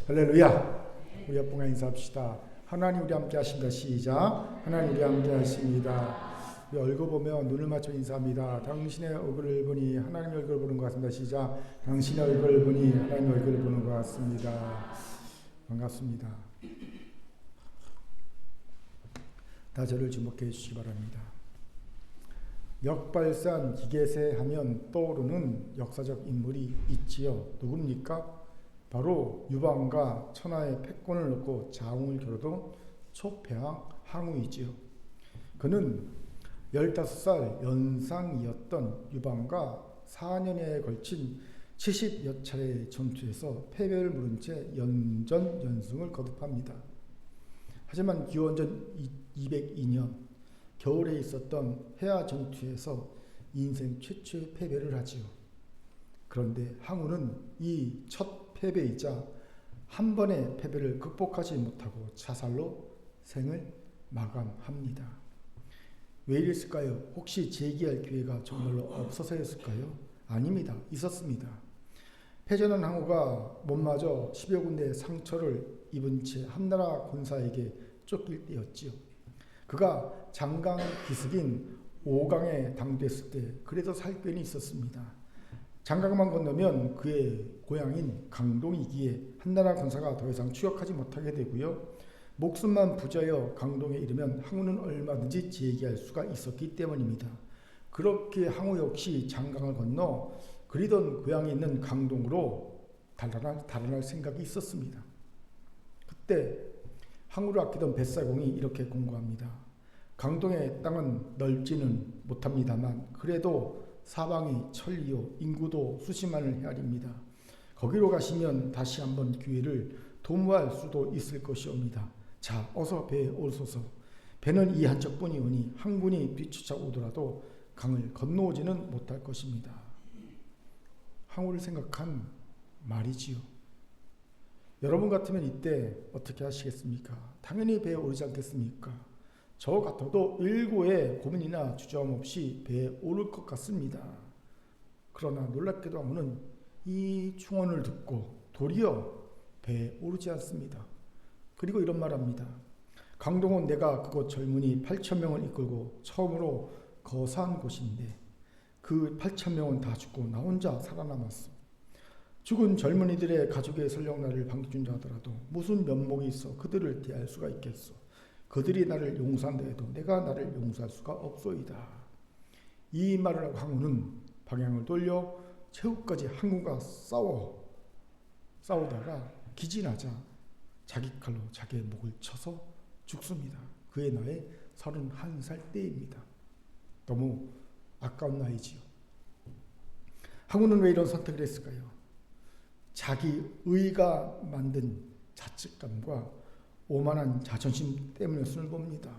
할렐루야. 우리 옆분과 인사합시다. 하나님 우리 함께 하십니다. 시작. 하나님 우리 함께 하십니다. 우리 얼굴 보며 눈을 맞춰 인사합니다. 당신의 얼굴을 보니 하나님의 얼굴을 보는 것 같습니다. 시작. 당신의 얼굴을 보니 하나님의 얼굴을 보는 것 같습니다. 반갑습니다. 다 저를 주목해 주시기 바랍니다. 역발산 기계세 하면 떠오르는 역사적 인물이 있지요. 누굽니까? 바로 유방과 천하의 패권을 놓고 자웅을 겨루던 초패왕 항우이지요. 그는 15살 연상이었던 유방과 4년에 걸친 70여 차례의 전투에서 패배를 물은 채 연전연승을 거듭합니다. 하지만 기원전 202년 겨울에 있었던 해야 전투에서 인생 최초의 패배를 하지요. 그런데 항우는 이 첫 패배이자 한 번의 패배를 극복하지 못하고 자살로 생을 마감합니다. 왜 이랬을까요? 혹시 재기할 기회가 정말로 없어서였을까요? 아닙니다. 있었습니다. 패전한 항우가 못마저 10여 군데의 상처를 입은 채 한나라 군사에게 쫓길 때였지요. 그가 장강 기슭인 오강에 당됐을 때 그래도 살편이 있었습니다. 장강만 건너면 그의 고향인 강동이기에 한나라 군사가 더 이상 추격하지 못하게 되고요. 목숨만 부자여 강동에 이르면 항우는 얼마든지 재기할 수가 있었기 때문입니다. 그렇게 항우 역시 장강을 건너 그리던 고향에 있는 강동으로 달아날 생각이 있었습니다. 그때 항우를 아끼던 뱃사공이 이렇게 공고합니다. 강동의 땅은 넓지는 못합니다만 그래도 사방이 천리요 인구도 수십만을 헤아립니다. 거기로 가시면 다시 한번 기회를 도모할 수도 있을 것이옵니다. 자, 어서 배에 오소서. 배는 이 한척뿐이 오니 항군이 뒤쫓아오더라도 강을 건너오지는 못할 것입니다. 항우를 생각한 말이지요. 여러분 같으면 이때 어떻게 하시겠습니까? 당연히 배에 오르지 않겠습니까? 저 같아도 일고의 고민이나 주저함 없이 배에 오를 것 같습니다. 그러나 놀랍게도 항우는 이 충언을 듣고 도리어 배에 오르지 않습니다. 그리고 이런 말합니다. 강동은 내가 그곳 젊은이 8,000명을 이끌고 처음으로 거사한 곳인데 그 8,000명은 다 죽고 나 혼자 살아남았어. 죽은 젊은이들의 가족의 설령 나를 반겨준다 하더라도 무슨 면목이 있어 그들을 대할 수가 있겠소. 그들이 나를 용서한다 해도 내가 나를 용서할 수가 없소이다. 이 말을 하고 항우는 방향을 돌려 최후까지 항우가 싸우다가 기진하자 자기 칼로 자기의 목을 쳐서 죽습니다. 그의 나이 31살 때입니다. 너무 아까운 나이지요. 항우는 왜 이런 선택을 했을까요? 자기 의가 만든 자책감과 오만한 자존심 때문이었음을 봅니다.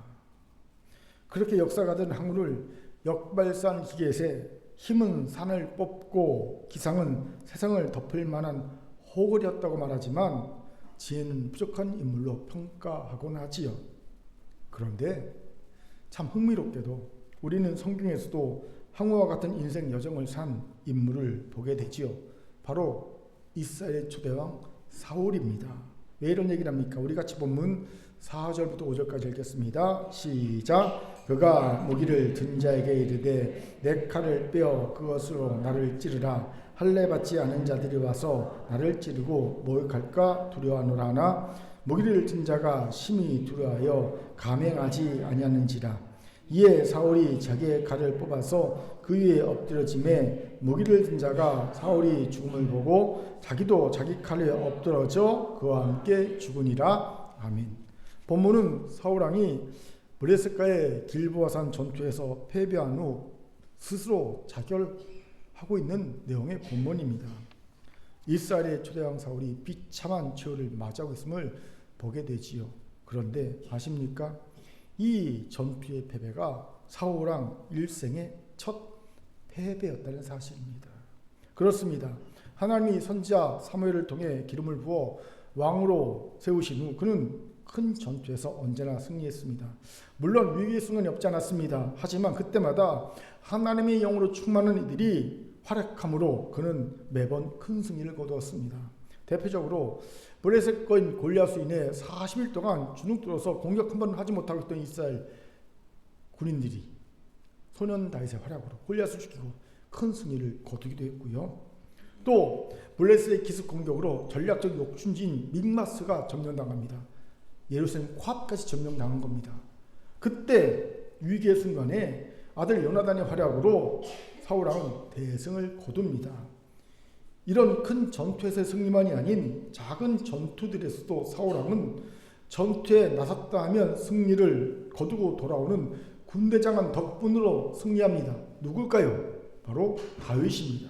그렇게 역사가든 항우를 역발산 기계세 힘은 산을 뽑고 기상은 세상을 덮을 만한 호걸이었다고 말하지만 지혜는 부족한 인물로 평가하곤 하지요. 그런데 참 흥미롭게도 우리는 성경에서도 항우와 같은 인생 여정을 산 인물을 보게 되지요. 바로 이스라엘의 초대왕 사울입니다. 왜 이런 얘기를 합니까? 우리 같이 본문 4절부터 5절까지 읽겠습니다. 시작. 그가 무기를 든 자에게 이르되 내 칼을 빼어 그것으로 나를 찌르라. 할례 받지 않은 자들이 와서 나를 찌르고 모욕할까 두려워하노라 하나 무기를 든 자가 심히 두려워하여 감행하지 아니하는지라. 이에 사울이 자기의 칼을 뽑아서 그 위에 엎드러짐에 무기를 든 자가 사울이 죽음을 보고 자기도 자기 칼에 엎드러져 그와 함께 죽으니라. 아멘. 본문은 사울왕이 브레스가의 길보아산 전투에서 패배한 후 스스로 자결하고 있는 내용의 본문입니다. 이스라엘의 초대왕 사울이 비참한 최후를 맞이하고 있음을 보게 되지요. 그런데 아십니까? 이 전투의 패배가 사울왕 일생의 첫 패배였다는 사실입니다. 그렇습니다. 하나님이 선지자 사무엘을 통해 기름을 부어 왕으로 세우신 후 그는 큰 전투에서 언제나 승리했습니다. 물론 위기의 순간이 없지 않았습니다. 하지만 그때마다 하나님의 영으로 충만한 이들이 활약함으로 그는 매번 큰 승리를 거두었습니다. 대표적으로 블레셋 거인 골리앗으로 인해 40일 동안 주눅들어서 공격 한 번은 하지 못하고 있던 이스라엘 군인들이 소년 다윗의 활약으로 골리앗을 죽이고 큰 승리를 거두기도 했고요. 또 블레셋의 기습 공격으로 전략적 욕심지인 믹마스가 점령당합니다. 예루살렘 코앞까지 점령당한 겁니다. 그때 위기의 순간에 아들 요나단의 활약으로 사울왕은 대승을 거둡니다. 이런 큰 전투에서의 승리만이 아닌 작은 전투들에서도 사울왕은 전투에 나섰다 하면 승리를 거두고 돌아오는 군대장관 덕분으로 승리합니다. 누굴까요? 바로 다윗입니다.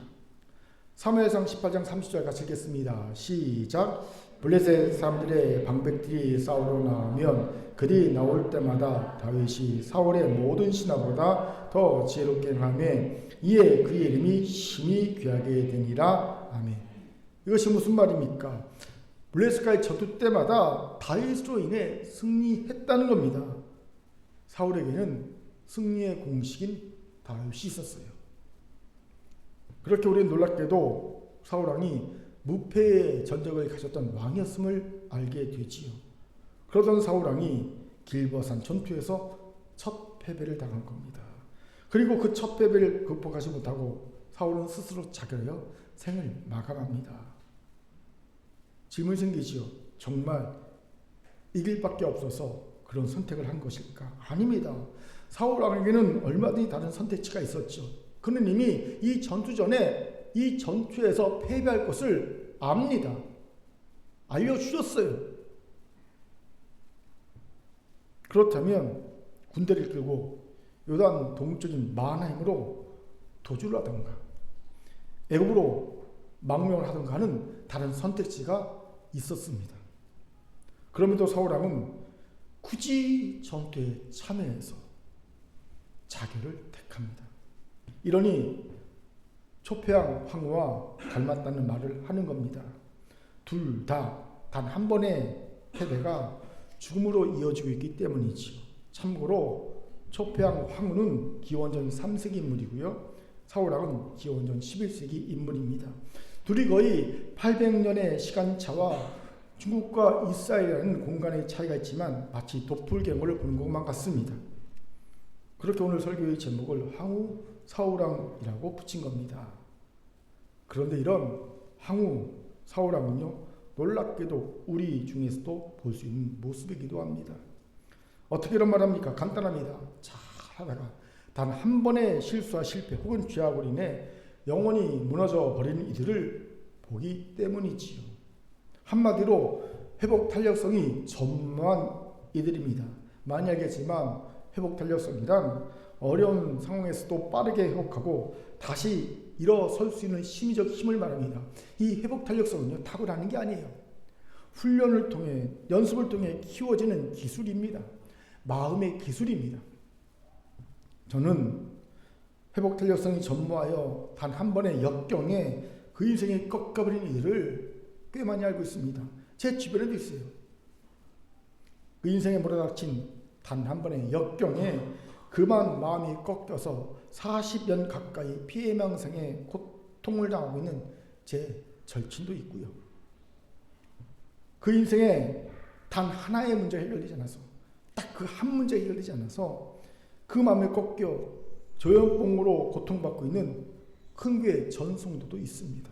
사무엘상 18장 30절 같이 읽겠습니다. 시작. 블레셋 사람들의 방백들이 싸우러 나오면 그들이 나올 때마다 다윗이 사울의 모든 신하보다 더 지혜롭게 행하며 이에 그의 이름이 심히 귀하게 되니라. 아멘. 이것이 무슨 말입니까? 블레셋과의 전투 때마다 다윗으로 인해 승리했다는 겁니다. 사울에게는 승리의 공식인 다윗이 있었어요. 그렇게 우리는 놀랍게도 사울왕이 무패의 전적을 가졌던 왕이었음을 알게 되지요. 그러던 사울왕이 길보아산 전투에서 첫 패배를 당한 겁니다. 그리고 그 첫 패배를 극복하지 못하고 사울은 스스로 자결하여 생을 마감합니다. 질문이 생기지요. 정말 이길 밖에 없어서 그런 선택을 한 것일까? 아닙니다. 사울왕에게는 얼마든지 다른 선택지가 있었죠. 그는 이미 이 전투 전에 이 전투에서 패배할 것을 압니다. 알려주셨어요. 그렇다면 군대를 끌고 요단 동쪽인 마하나임으로 도주를 하던가 애굽으로 망명을 하던가 하는 다른 선택지가 있었습니다. 그럼에도 사울왕은 굳이 전투에 참여해서 자결을 택합니다. 이러니 초패왕 황후와 닮았다는 말을 하는 겁니다. 둘 다 단 한 번의 패배가 죽음으로 이어지고 있기 때문이지요. 참고로 초패왕 황후는 기원전 3세기 인물이고요. 사울왕은 기원전 11세기 인물입니다. 둘이 거의 800년의 시간차와 중국과 이스라엘이라는 공간의 차이가 있지만 마치 도플갱어를 보는 것만 같습니다. 그렇게 오늘 설교의 제목을 황후 사울왕이라고 붙인 겁니다. 그런데 이런 황후 사울왕은요, 놀랍게도 우리 중에서도 볼 수 있는 모습이기도 합니다. 어떻게 이런 말합니까? 간단합니다. 잘하다가 단 한 번의 실수와 실패 혹은 죄악으로 인해 영원히 무너져 버리는 이들을 보기 때문이지요. 한마디로 회복 탄력성이 전무한 이들입니다. 많이 알겠지만 회복 탄력성이란 어려운 상황에서도 빠르게 회복하고 다시 일어설 수 있는 심리적 힘을 말합니다. 이 회복 탄력성은요, 탁월하는 게 아니에요. 훈련을 통해 연습을 통해 키워지는 기술입니다. 마음의 기술입니다. 저는 회복 탄력성이 전무하여 단 한 번의 역경에 그 인생이 꺾어버린 이들을 꽤 많이 알고 있습니다. 제 주변에도 있어요. 그 인생에 몰아닥친 단 한 번의 역경에 그만 마음이 꺾여서 40년 가까이 피해망상의 고통을 당하고 있는 제 절친도 있고요. 그 인생에 단 하나의 문제가 해결되지 않아서 딱 그 한 문제가 해결되지 않아서 그 마음을 꺾여 조현병으로 고통받고 있는 큰 교회 전성도도 있습니다.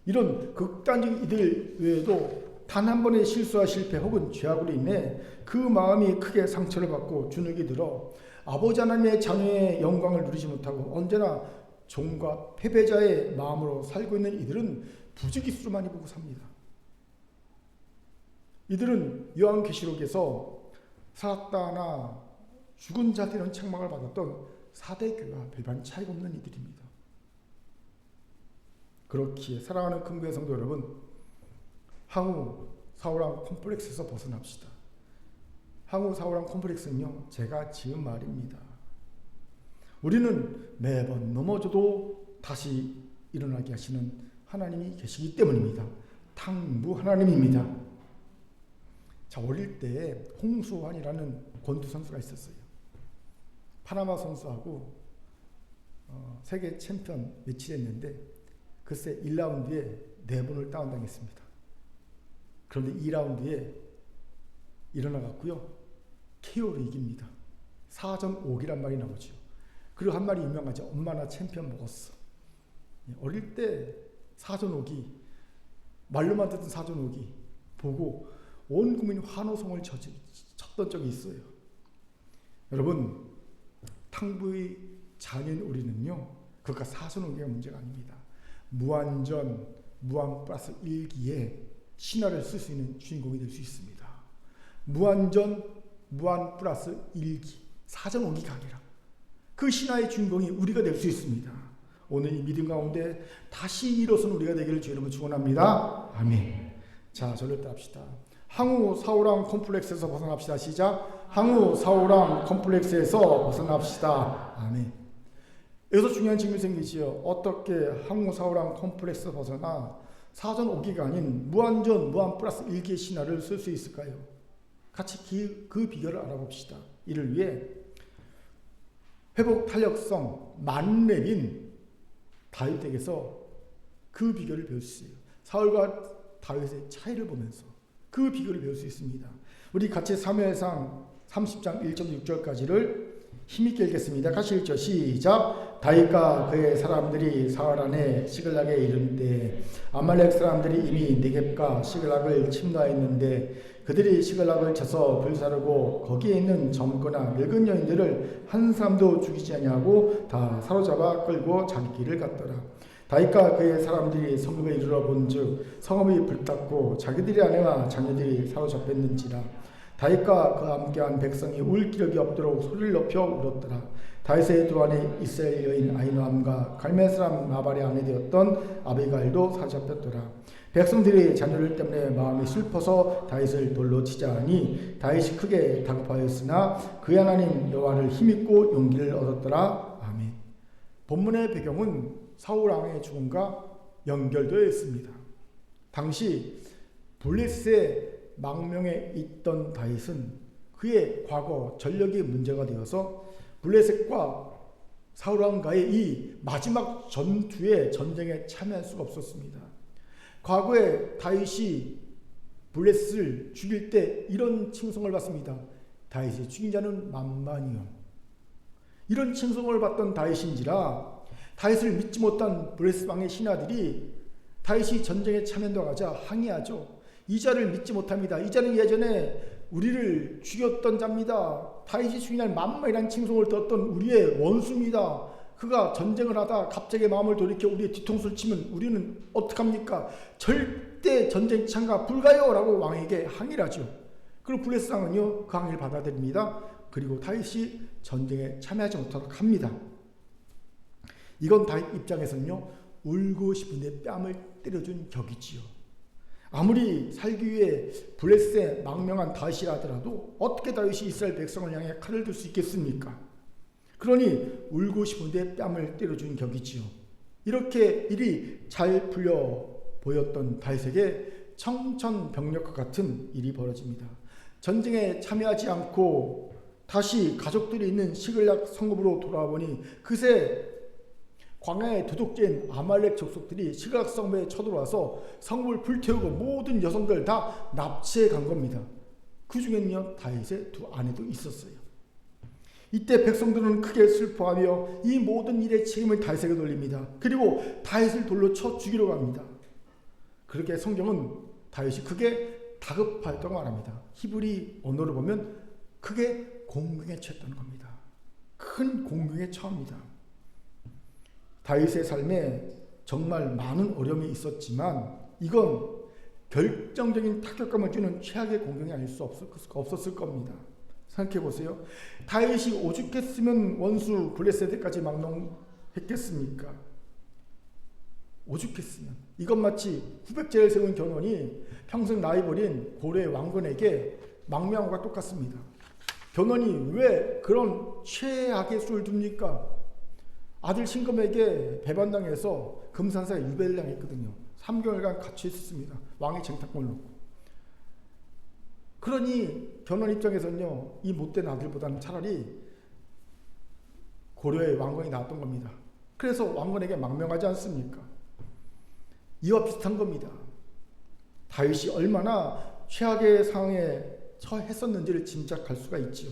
이런 극단적인 이들 외에도 단 한 번의 실수와 실패 혹은 죄악으로 인해 그 마음이 크게 상처를 받고 주눅이 들어 아버지 하나님의 자녀의 영광을 누리지 못하고 언제나 종과 패배자의 마음으로 살고 있는 이들은 부지기수로 많이 보고 삽니다. 이들은 요한계시록에서 살았다 하나 죽은 자들은 책망을 받았던 사대교와 별반 차이가 없는 이들입니다. 그렇기에 사랑하는 큰교회 성도 여러분, 황후 사울왕 콤플렉스에서 벗어납시다. 황후 사울왕 콤플렉스는요, 제가 지은 말입니다. 우리는 매번 넘어져도 다시 일어나게 하시는 하나님이 계시기 때문입니다. 탕무 하나님입니다. 자, 어릴 때 홍수환이라는 권투 선수가 있었어요. 파나마 선수하고 세계 챔피언 매치를 했는데 글쎄 1라운드에 4번을 다운당했습니다. 그런데 2라운드에 일어나갔고요. KO로 이깁니다. 4전 5기란 말이 나오죠. 그리고 한 말이 유명하죠. 엄마 나 챔피언 먹었어. 어릴 때 4전 5기, 말로만 듣던 4전 5기 보고 온 국민이 환호성을 쳤던 적이 있어요. 여러분, 탕부의 자녀인 우리는요, 그것과 4전 5기가 문제가 아닙니다. 무한전, 무한 플러스 1기에 신화를 쓸 수 있는 주인공이 될 수 있습니다. 무한전, 무한 플러스 1기, 4전 5기가 아니라 그 신화의 주인공이 우리가 될 수 있습니다. 오늘 이 믿음 가운데 다시 일어선 우리가 되기를 주 이름으로 축원합니다. 아멘. 자, 저를 따릅시다. 항우 사우랑 콤플렉스에서 벗어납시다. 시작. 항우 사우랑 콤플렉스에서 벗어납시다. 아멘. 여기서 중요한 질문이 생기지요. 어떻게 항우 사우랑 콤플렉스에서 벗어나 4전 5기가 아닌 무한전 무한 플러스 1기의 신화를 쓸 수 있을까요? 같이 그 비결을 알아봅시다. 이를 위해 회복 탄력성 만렙인 다윗에게서 그 비결을 배울 수 있어요. 사울과 다윗의 차이를 보면서 그 비결을 배울 수 있습니다. 우리 같이 사무엘상 30장 1절 6절까지를 힘있게 읽겠습니다. 같이 읽죠. 시작. 다윗과 그의 사람들이 사흘 안에 시글락에 이른 때 아말렉 사람들이 이미 네겝과 시글락을 침노하였는데 그들이 시글락을 쳐서 불사르고 거기에 있는 젊거나 늙은 여인들을 한 사람도 죽이지 아니하고 다 사로잡아 끌고 자기 길을 갔더라. 다윗과 그의 사람들이 성읍에 이르러 본즉 성읍이 불탔고 자기들의 아내와 자녀들이 사로잡혔는지라. 다윗과 그와 함께한 백성이 울 기력이 없도록 소리를 높여 울었더라. 다윗의 두 아내 이스라엘 여인 아히노암과 갈멜 사람 나발의 아내 되었던 아비가일도 사로잡혔더라. 백성들이 자녀들 때문에 마음이 슬퍼서 다윗을 돌로 치자 하니 다윗이 크게 다급하였으나 그의 하나님 여호와를 힘입고 용기를 얻었더라. 아멘. 본문의 배경은 사울 왕의 죽음과 연결되어 있습니다. 당시 블레셋의 망명에 있던 다윗은 그의 과거 전력이 문제가 되어서 블레셋과 사울 왕과의 이 마지막 전투의 전쟁에 참여할 수가 없었습니다. 과거에 다윗이 블레셋을 죽일 때 이런 칭송을 받습니다. 다윗이 죽인 자는 만만이요. 이런 칭송을 받던 다윗인지라 다윗을 믿지 못한 블레셋 왕의 신하들이 다윗이 전쟁에 참여하자 항의하죠. 이 자를 믿지 못합니다. 이 자는 예전에 우리를 죽였던 자입니다. 다윗이 죽인 자는 만만이라는 칭송을 듣던 우리의 원수입니다. 그가 전쟁을 하다 갑자기 마음을 돌이켜 우리의 뒤통수를 치면 우리는 어떡합니까? 절대 전쟁 참가 불가요! 라고 왕에게 항의를 하죠. 그리고 블레셋 왕은요, 그 항의를 받아들입니다. 그리고 다윗이 전쟁에 참여하지 못하도록 합니다. 이건 다윗 입장에서는요, 울고 싶은데 뺨을 때려준 격이지요. 아무리 살기 위해 블레셋에 망명한 다윗이라 하더라도 어떻게 다윗이 이스라엘 백성을 향해 칼을 들 수 있겠습니까? 그러니 울고 싶은데 뺨을 때려준 격이지요. 이렇게 일이 잘 풀려 보였던 다윗에게 청천벽력과 같은 일이 벌어집니다. 전쟁에 참여하지 않고 다시 가족들이 있는 시글락 성읍으로 돌아와 보니 그새 광야의 도둑질인 아말렉 족속들이 시글락 성읍에 쳐들어와서 성읍을 불태우고 모든 여성들 다 납치해 간 겁니다. 그 중에는요, 다윗의 두 아내도 있었어요. 이때 백성들은 크게 슬퍼하며 이 모든 일의 책임을 다윗에게 돌립니다. 그리고 다윗을 돌로 쳐 죽이려고 합니다. 그렇게 성경은 다윗이 크게 다급하였다고 말합니다. 히브리 언어로 보면 크게 공경에 처했다는 겁니다. 큰 공경에 처합니다. 다윗의 삶에 정말 많은 어려움이 있었지만 이건 결정적인 타격감을 주는 최악의 공경이 아닐 수 없었을 겁니다. 생각해 보세요. 다윗이 오죽했으면 원수 블레셋까지 망명했겠습니까? 오죽했으면. 이건 마치 후백제를 세운 견훤이 평생 나이 버린 고려의 왕건에게 망명한 것과 똑같습니다. 견훤이 왜 그런 최악의 수를 둡니까? 아들 신검에게 배반당해서 금산사에 유배를 당했거든요. 3개월간 갇혀 있었습니다. 왕의 쟁탈권을 놓고. 그러니 견훤 입장에서는요, 이 못된 아들보다는 차라리 고려의 왕건이 나았던 겁니다. 그래서 왕건에게 망명하지 않습니까? 이와 비슷한 겁니다. 다윗이 얼마나 최악의 상황에 처했었는지를 짐작할 수가 있지요.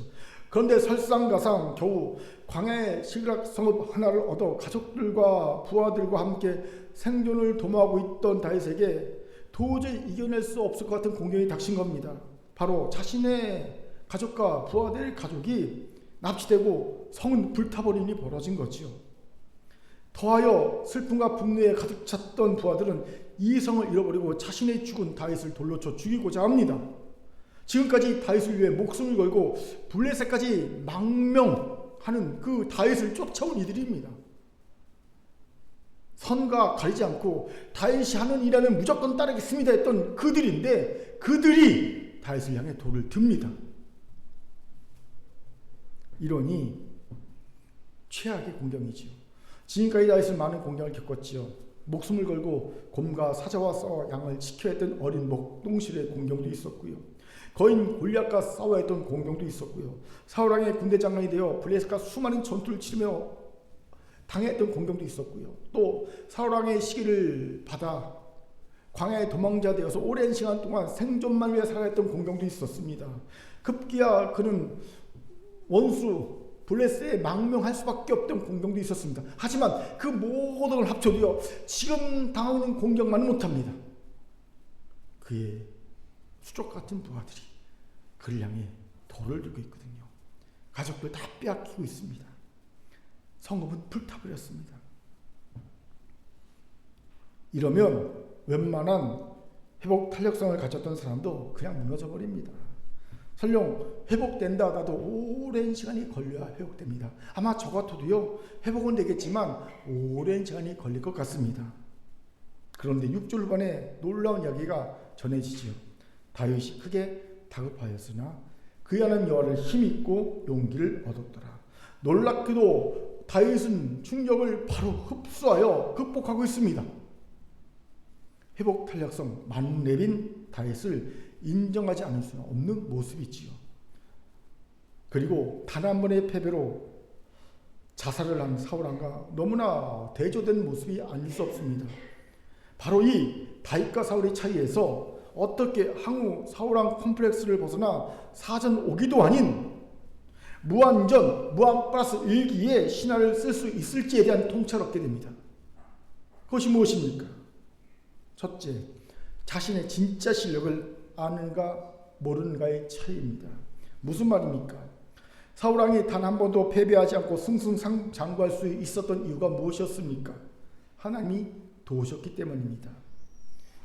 그런데 설상가상 겨우 광야의 시그락 성읍 하나를 얻어 가족들과 부하들과 함께 생존을 도모하고 있던 다윗에게 도저히 이겨낼 수 없을 것 같은 공경이 닥친 겁니다. 바로 자신의 가족과 부하들의 가족이 납치되고 성은 불타버린 일이 벌어진 거지요. 더하여 슬픔과 분노에 가득 찼던 부하들은 이 성을 잃어버리고 자신의 죽은 다윗을 돌려쳐 죽이고자 합니다. 지금까지 다윗을 위해 목숨을 걸고 블레셋까지 망명하는 그 다윗을 쫓아온 이들입니다. 선과 가리지 않고 다윗이 하는 일하면 무조건 따르겠습니다 했던 그들인데 그들이 다윗을 향해 돌을 듭니다. 이러니 최악의 공경이지요. 지금까지 다윗은 많은 공경을 겪었지요. 목숨을 걸고 곰과 사자와 싸워 양을 지켜야 했던 어린 목동실의 공경도 있었고요. 거인 골리앗과 싸워야 했던 공경도 있었고요. 사울왕의 군대 장관이 되어 블레셋과 수많은 전투를 치르며 당했던 공경도 있었고요. 또 사울왕의 시기를 받아 광야에 도망자 되어서 오랜 시간 동안 생존만 위해 살아했던 공경도 있었습니다. 급기야 그는 원수 블레셋에 망명할 수밖에 없던 공경도 있었습니다. 하지만 그 모든 걸 합쳐도요, 지금 당하고 있는 공경만은 못합니다. 그의 수족 같은 부하들이 그를 향해 돌을 들고 있거든요. 가족들 다 빼앗기고 있습니다. 성읍은 불타버렸습니다. 이러면 웬만한 회복 탄력성을 가졌던 사람도 그냥 무너져 버립니다. 설령 회복된다 하더라도 오랜 시간이 걸려야 회복됩니다. 아마 저 같아도요, 회복은 되겠지만 오랜 시간이 걸릴 것 같습니다. 그런데 6절반에 놀라운 이야기가 전해지지요. 다윗이 크게 다급하였으나 그의 하나님 여호와를 힘입고 용기를 얻었더라. 놀랍게도 다윗은 충격을 바로 흡수하여 극복하고 있습니다. 회복 탄력성 만렙인 다윗을 인정하지 않을 수는 없는 모습이지요. 그리고 단 한 번의 패배로 자살을 한 사울왕과 너무나 대조된 모습이 아닐 수 없습니다. 바로 이 다윗과 사울의 차이에서 어떻게 항우 사울왕 콤플렉스를 벗어나 사전 5기도 아닌 무한전, 무한 플러스 1기의 신화를 쓸 수 있을지에 대한 통찰을 얻게 됩니다. 그것이 무엇입니까? 첫째, 자신의 진짜 실력을 아는가 모르는가의 차이입니다. 무슨 말입니까? 사울왕이 단 한 번도 패배하지 않고 승승장구할 수 있었던 이유가 무엇이었습니까? 하나님이 도우셨기 때문입니다.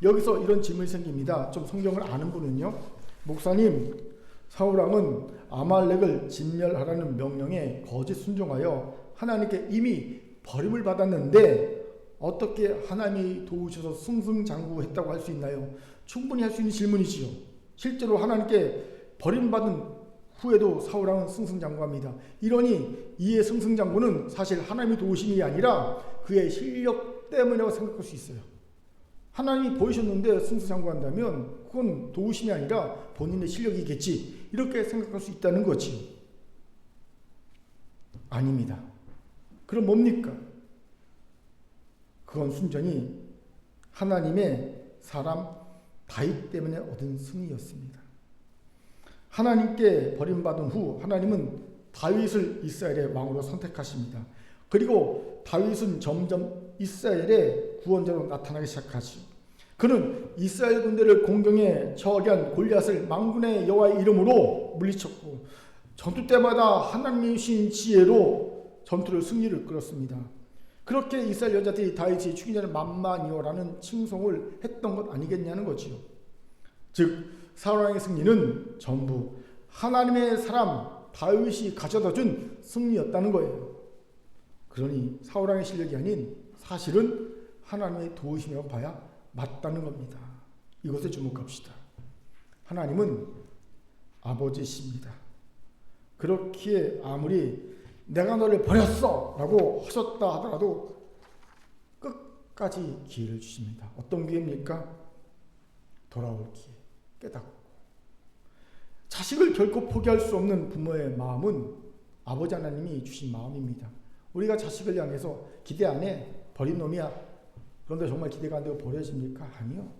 여기서 이런 질문이 생깁니다. 좀 성경을 아는 분은요, 목사님, 사울왕은 아말렉을 진멸하라는 명령에 거짓 순종하여 하나님께 이미 버림을 받았는데 어떻게 하나님이 도우셔서 승승장구했다고 할 수 있나요? 충분히 할 수 있는 질문이지요. 실제로 하나님께 버림받은 후에도 사울왕은 승승장구합니다. 이러니 이의 승승장구는 사실 하나님의 도우심이 아니라 그의 실력 때문이라고 생각할 수 있어요. 하나님이 보이셨는데 승승장구한다면 그건 도우심이 아니라 본인의 실력이겠지, 이렇게 생각할 수 있다는 거지. 아닙니다. 그럼 뭡니까? 그건 순전히 하나님의 사람 다윗 때문에 얻은 승리였습니다. 하나님께 버림받은 후 하나님은 다윗을 이스라엘의 왕으로 선택하십니다. 그리고 다윗은 점점 이스라엘의 구원자로 나타나기 시작하죠. 그는 이스라엘 군대를 공경에 처하게 한 골리앗을 만군의 여호와의 이름으로 물리쳤고 전투 때마다 하나님이 주신 지혜로 전투를 승리를 이끌었습니다. 그렇게 이스라엘 여자들이 다윗이 죽인 자는 만만이요라는 칭송을 했던 것 아니겠냐는 거지요. 즉 사울왕의 승리는 전부 하나님의 사람 다윗이 가져다 준 승리였다는 거예요. 그러니 사울왕의 실력이 아닌 사실은 하나님의 도우심이라고 봐야 맞다는 겁니다. 이것에 주목합시다. 하나님은 아버지십니다. 그렇기에 아무리 내가 너를 버렸어 라고 하셨다 하더라도 끝까지 기회를 주십니다. 어떤 기회입니까? 돌아올 기회, 깨닫고. 자식을 결코 포기할 수 없는 부모의 마음은 아버지 하나님이 주신 마음입니다. 우리가 자식을 향해서 기대 안 해, 버린 놈이야, 그런데 정말 기대가 안 되고 버려집니까? 아니요.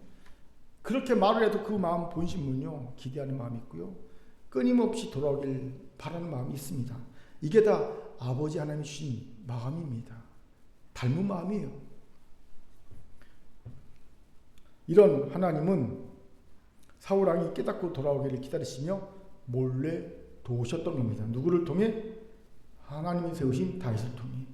그렇게 말을 해도 그 마음 본심은요, 기대하는 마음이 있고요, 끊임없이 돌아오길 바라는 마음이 있습니다. 이게 다 아버지 하나님이 주신 마음입니다. 닮은 마음이에요. 이런 하나님은 사울 왕이 깨닫고 돌아오기를 기다리시며 몰래 도우셨던 겁니다. 누구를 통해? 하나님이 세우신 다윗을 통해.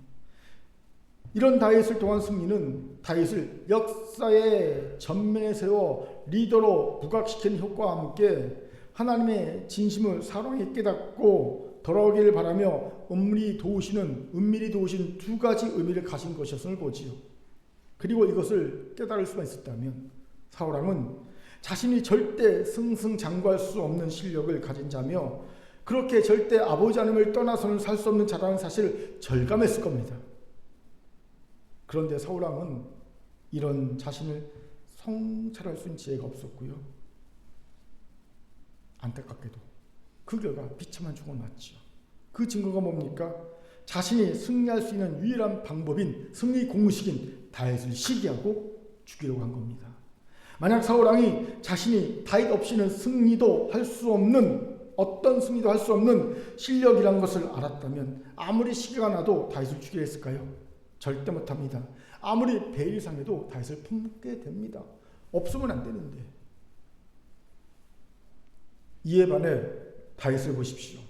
이런 다윗을 통한 승리는 다윗을 역사의 전면에 세워 리더로 부각시키는 효과와 함께 하나님의 진심을 사울 왕이 깨닫고 돌아오기를 바라며 은밀히 도우시는 두 가지 의미를 가진 것이었음을 보지요. 그리고 이것을 깨달을 수만 있었다면 사울 왕은 자신이 절대 승승장구할 수 없는 실력을 가진 자며 그렇게 절대 아버지 하나님을 떠나서는 살 수 없는 자라는 사실을 절감했을 겁니다. 그런데 사울 왕은 이런 자신을 성찰할 수 있는 지혜가 없었고요. 안타깝게도 그 결과 비참한 죽음을 맞지요. 그 증거가 뭡니까? 자신이 승리할 수 있는 유일한 방법인 승리 공식인 다윗을 시기하고 죽이려고 한 겁니다. 만약 사울 왕이 자신이 다윗 없이는 승리도 할 수 없는, 어떤 승리도 할 수 없는 실력이란 것을 알았다면 아무리 시기가 나도 다윗을 죽이려 했을까요? 절대 못합니다. 아무리 배일상해도 다윗을 품게 됩니다. 없으면 안 되는데. 이에 반해 다윗을 보십시오.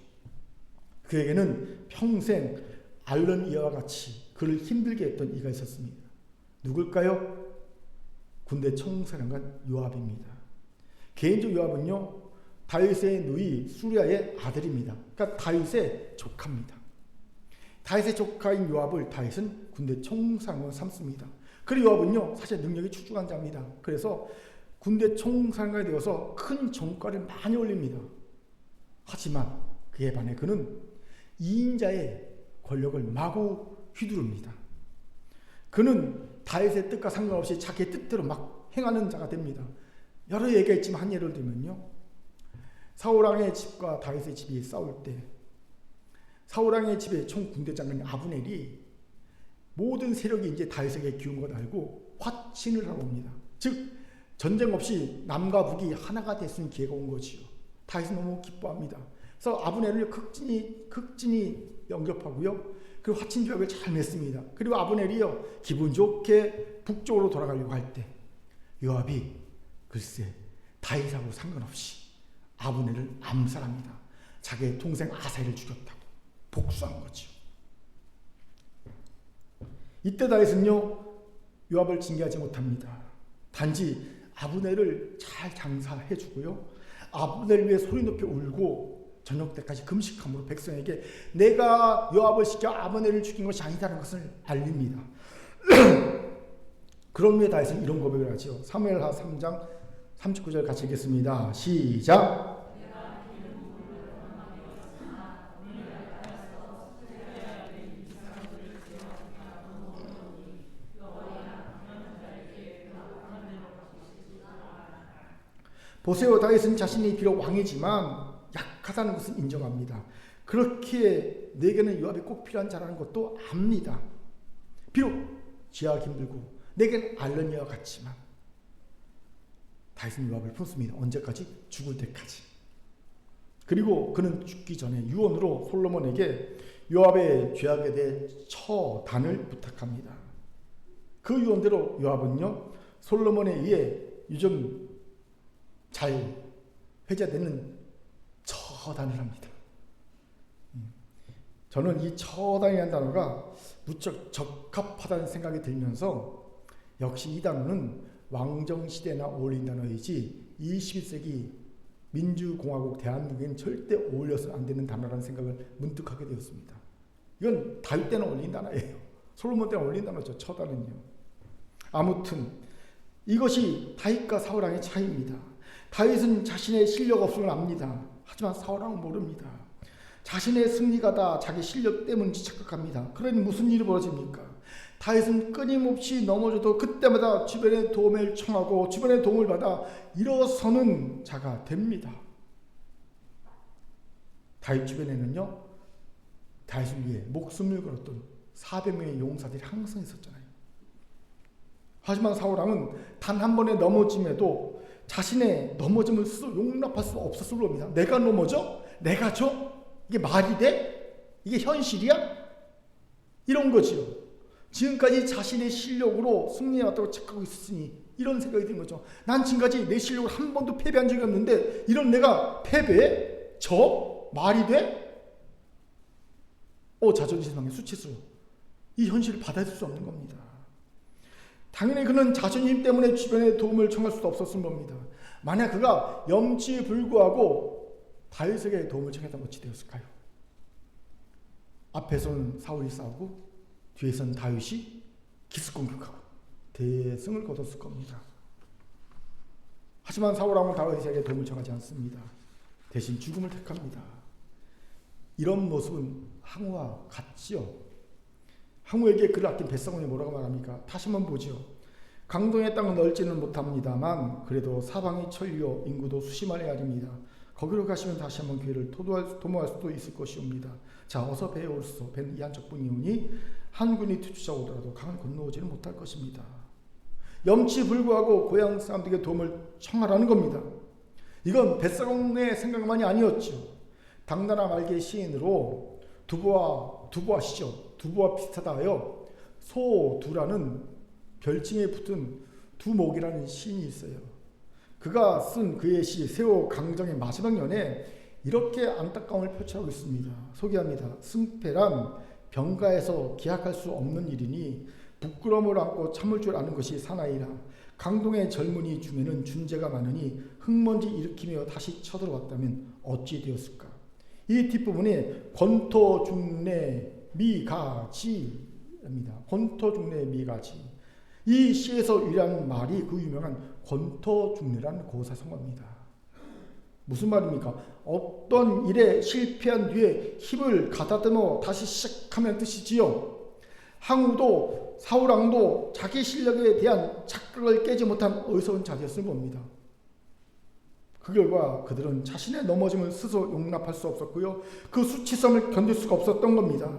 그에게는 평생 앓는 이와 같이 그를 힘들게 했던 이가 있었습니다. 누굴까요? 군대 총사령관 요압입니다. 개인적 요압은요, 다윗의 누이 수리아의 아들입니다. 그러니까 다윗의 조카입니다. 다윗의 조카인 요압을 다윗은 군대 총사령관 삼습니다. 그리고 요압은요, 사실 능력이 출중한 자입니다. 그래서 군대 총사령관이 되어서 큰 정과를 많이 올립니다. 하지만 그에 반해 그는 2인자의 권력을 마구 휘두릅니다. 그는 다윗의 뜻과 상관없이 자기의 뜻대로 막 행하는 자가 됩니다. 여러 얘기가 있지만 한 예를 들면요, 사울 왕의 집과 다윗의 집이 싸울 때 사울 왕의 집의 총 군대장인 아브넬이 모든 세력이 이제 다윗에게 기운 걸 알고 화친을 하러 옵니다. 즉 전쟁 없이 남과 북이 하나가 될 수 있는 기회가 온 거지요. 다윗은 너무 기뻐합니다. 그래서 아브넬을 극진히 영접하고요, 그리고 화친 조약을 잘 맺습니다. 그리고 아브넬이요, 기분 좋게 북쪽으로 돌아가려고 할 때 요압이 글쎄 다윗하고 상관없이 아브넬을 암살합니다. 자기의 동생 아사엘을 죽였다고 복수한 거죠. 이때 다윗은요, 요압을 징계하지 못합니다. 단지 아브넬을 잘 장사해 주고요, 아브넬 위해 소리 높여 울고 저녁 때까지 금식함으로 백성에게 내가 요압을 시켜 아브넬을 죽인 것이 아니다라는 것을 알립니다. 그런 후에 다윗은 이런 고백을 하죠. 사무엘하 3장 39절 같이 읽겠습니다. 시작. 보세요, 다윗은 자신이 비록 왕이지만 약하다는 것을 인정합니다. 그렇게 내게는 요압이 꼭 필요한 자라는 것도 압니다. 비록 지하기 힘들고 내게는 앓는 이와 같지만 다윗은 요압을 품습니다. 언제까지? 죽을 때까지. 그리고 그는 죽기 전에 유언으로 솔로몬에게 요압의 죄악에 대해 처단을 부탁합니다. 그 유언대로 요압은요, 솔로몬에 의해 요즘 잘 회자되는 처단을 합니다. 저는 이 처단이라는 단어가 무척 적합하다는 생각이 들면서 역시 이 단어는 왕정시대나 어울린 단어이지 21세기 민주공화국 대한민국에는 절대 어울려서 안 되는 단어라는 생각을 문득 하게 되었습니다. 이건 다윗 때는 어울린 단어예요. 솔로몬 때는 어울린 단어죠. 처단은요. 아무튼 이것이 다윗과 사울 왕의 차이입니다. 다윗은 자신의 실력 없음을 압니다. 하지만 사울 왕은 모릅니다. 자신의 승리가 다 자기 실력 때문인지 착각합니다. 그러니 무슨 일이 벌어집니까? 다윗은 끊임없이 넘어져도 그때마다 주변의 도움을 청하고 주변의 도움을 받아 일어서는 자가 됩니다. 다윗 주변에는요, 다윗을 위해 목숨을 걸었던 400명의 용사들이 항상 있었잖아요. 하지만 사울왕은 단 한 번의 넘어짐에도 자신의 넘어짐을 스스로 용납할 수 없었을 겁니다. 내가 넘어져? 내가 져? 이게 말이 돼? 이게 현실이야? 이런 거지요. 지금까지 자신의 실력으로 승리해왔다고 착각하고 있었으니 이런 생각이 드는 거죠. 난 지금까지 내 실력으로 한 번도 패배한 적이 없는데 이런 내가 패배해? 저? 말이 돼? 자존심 상해 수치스러. 이 현실을 받아들일 수 없는 겁니다. 당연히 그는 자존심 때문에 주변의 도움을 청할 수도 없었을 겁니다. 만약 그가 염치에 불구하고 다윗에게 도움을 청했다면 어찌 되었을까요? 앞에서는 사울이 싸우고 뒤에서는 다윗이 기습 공격하고 대승을 거뒀을 겁니다. 하지만 사울왕은 다윗에게 도움을 청하지 않습니다. 대신 죽음을 택합니다. 이런 모습은 항우와 같지요. 항우에게 그를 아낀 벳사공이 뭐라고 말합니까? 다시 한번 보죠. 강동의 땅은 넓지는 못합니다만 그래도 사방이 천리요 인구도 수십만의 아닙니다. 거기로 가시면 다시 한번 기회를 도모할 수도 있을 것이옵니다. 자, 어서 배에 오르소. 배는 이 한쪽뿐이오니 한 군이 뒤쫓아오더라도 강을 건너오지는 못할 것입니다. 염치 불구하고 고향 사람들에게 도움을 청하라는 겁니다. 이건 벳사공의 생각만이 아니었죠. 당나라 말기의 시인으로 두보아시죠. 두보와 비슷하다 하여 소두라는 별칭에 붙은 두목이라는 시인이 있어요. 그가 쓴 그의 시 세호 강정의 마지막 연에 이렇게 안타까움을 표출하고 있습니다. 소개합니다. 승패란 병가에서 기약할 수 없는 일이니 부끄러움을 안고 참을 줄 아는 것이 사나이라. 강동의 젊은이 중에는 준재가 많으니 흙먼지 일으키며 다시 쳐들어왔다면 어찌 되었을까. 이 뒷부분에 권토중래 미가지입니다. 권토중래 미가지. 이 시에서 유래한 말이 그 유명한 권토중래라는 고사성어입니다. 무슨 말입니까? 어떤 일에 실패한 뒤에 힘을 가다듬어 다시 시작하면 뜻이지요. 항우도 사울왕도 자기 실력에 대한 착각을 깨지 못한 어리석은 자였을 겁니다. 그 결과 그들은 자신의 넘어짐을 스스로 용납할 수 없었고요. 그 수치성을 견딜 수가 없었던 겁니다.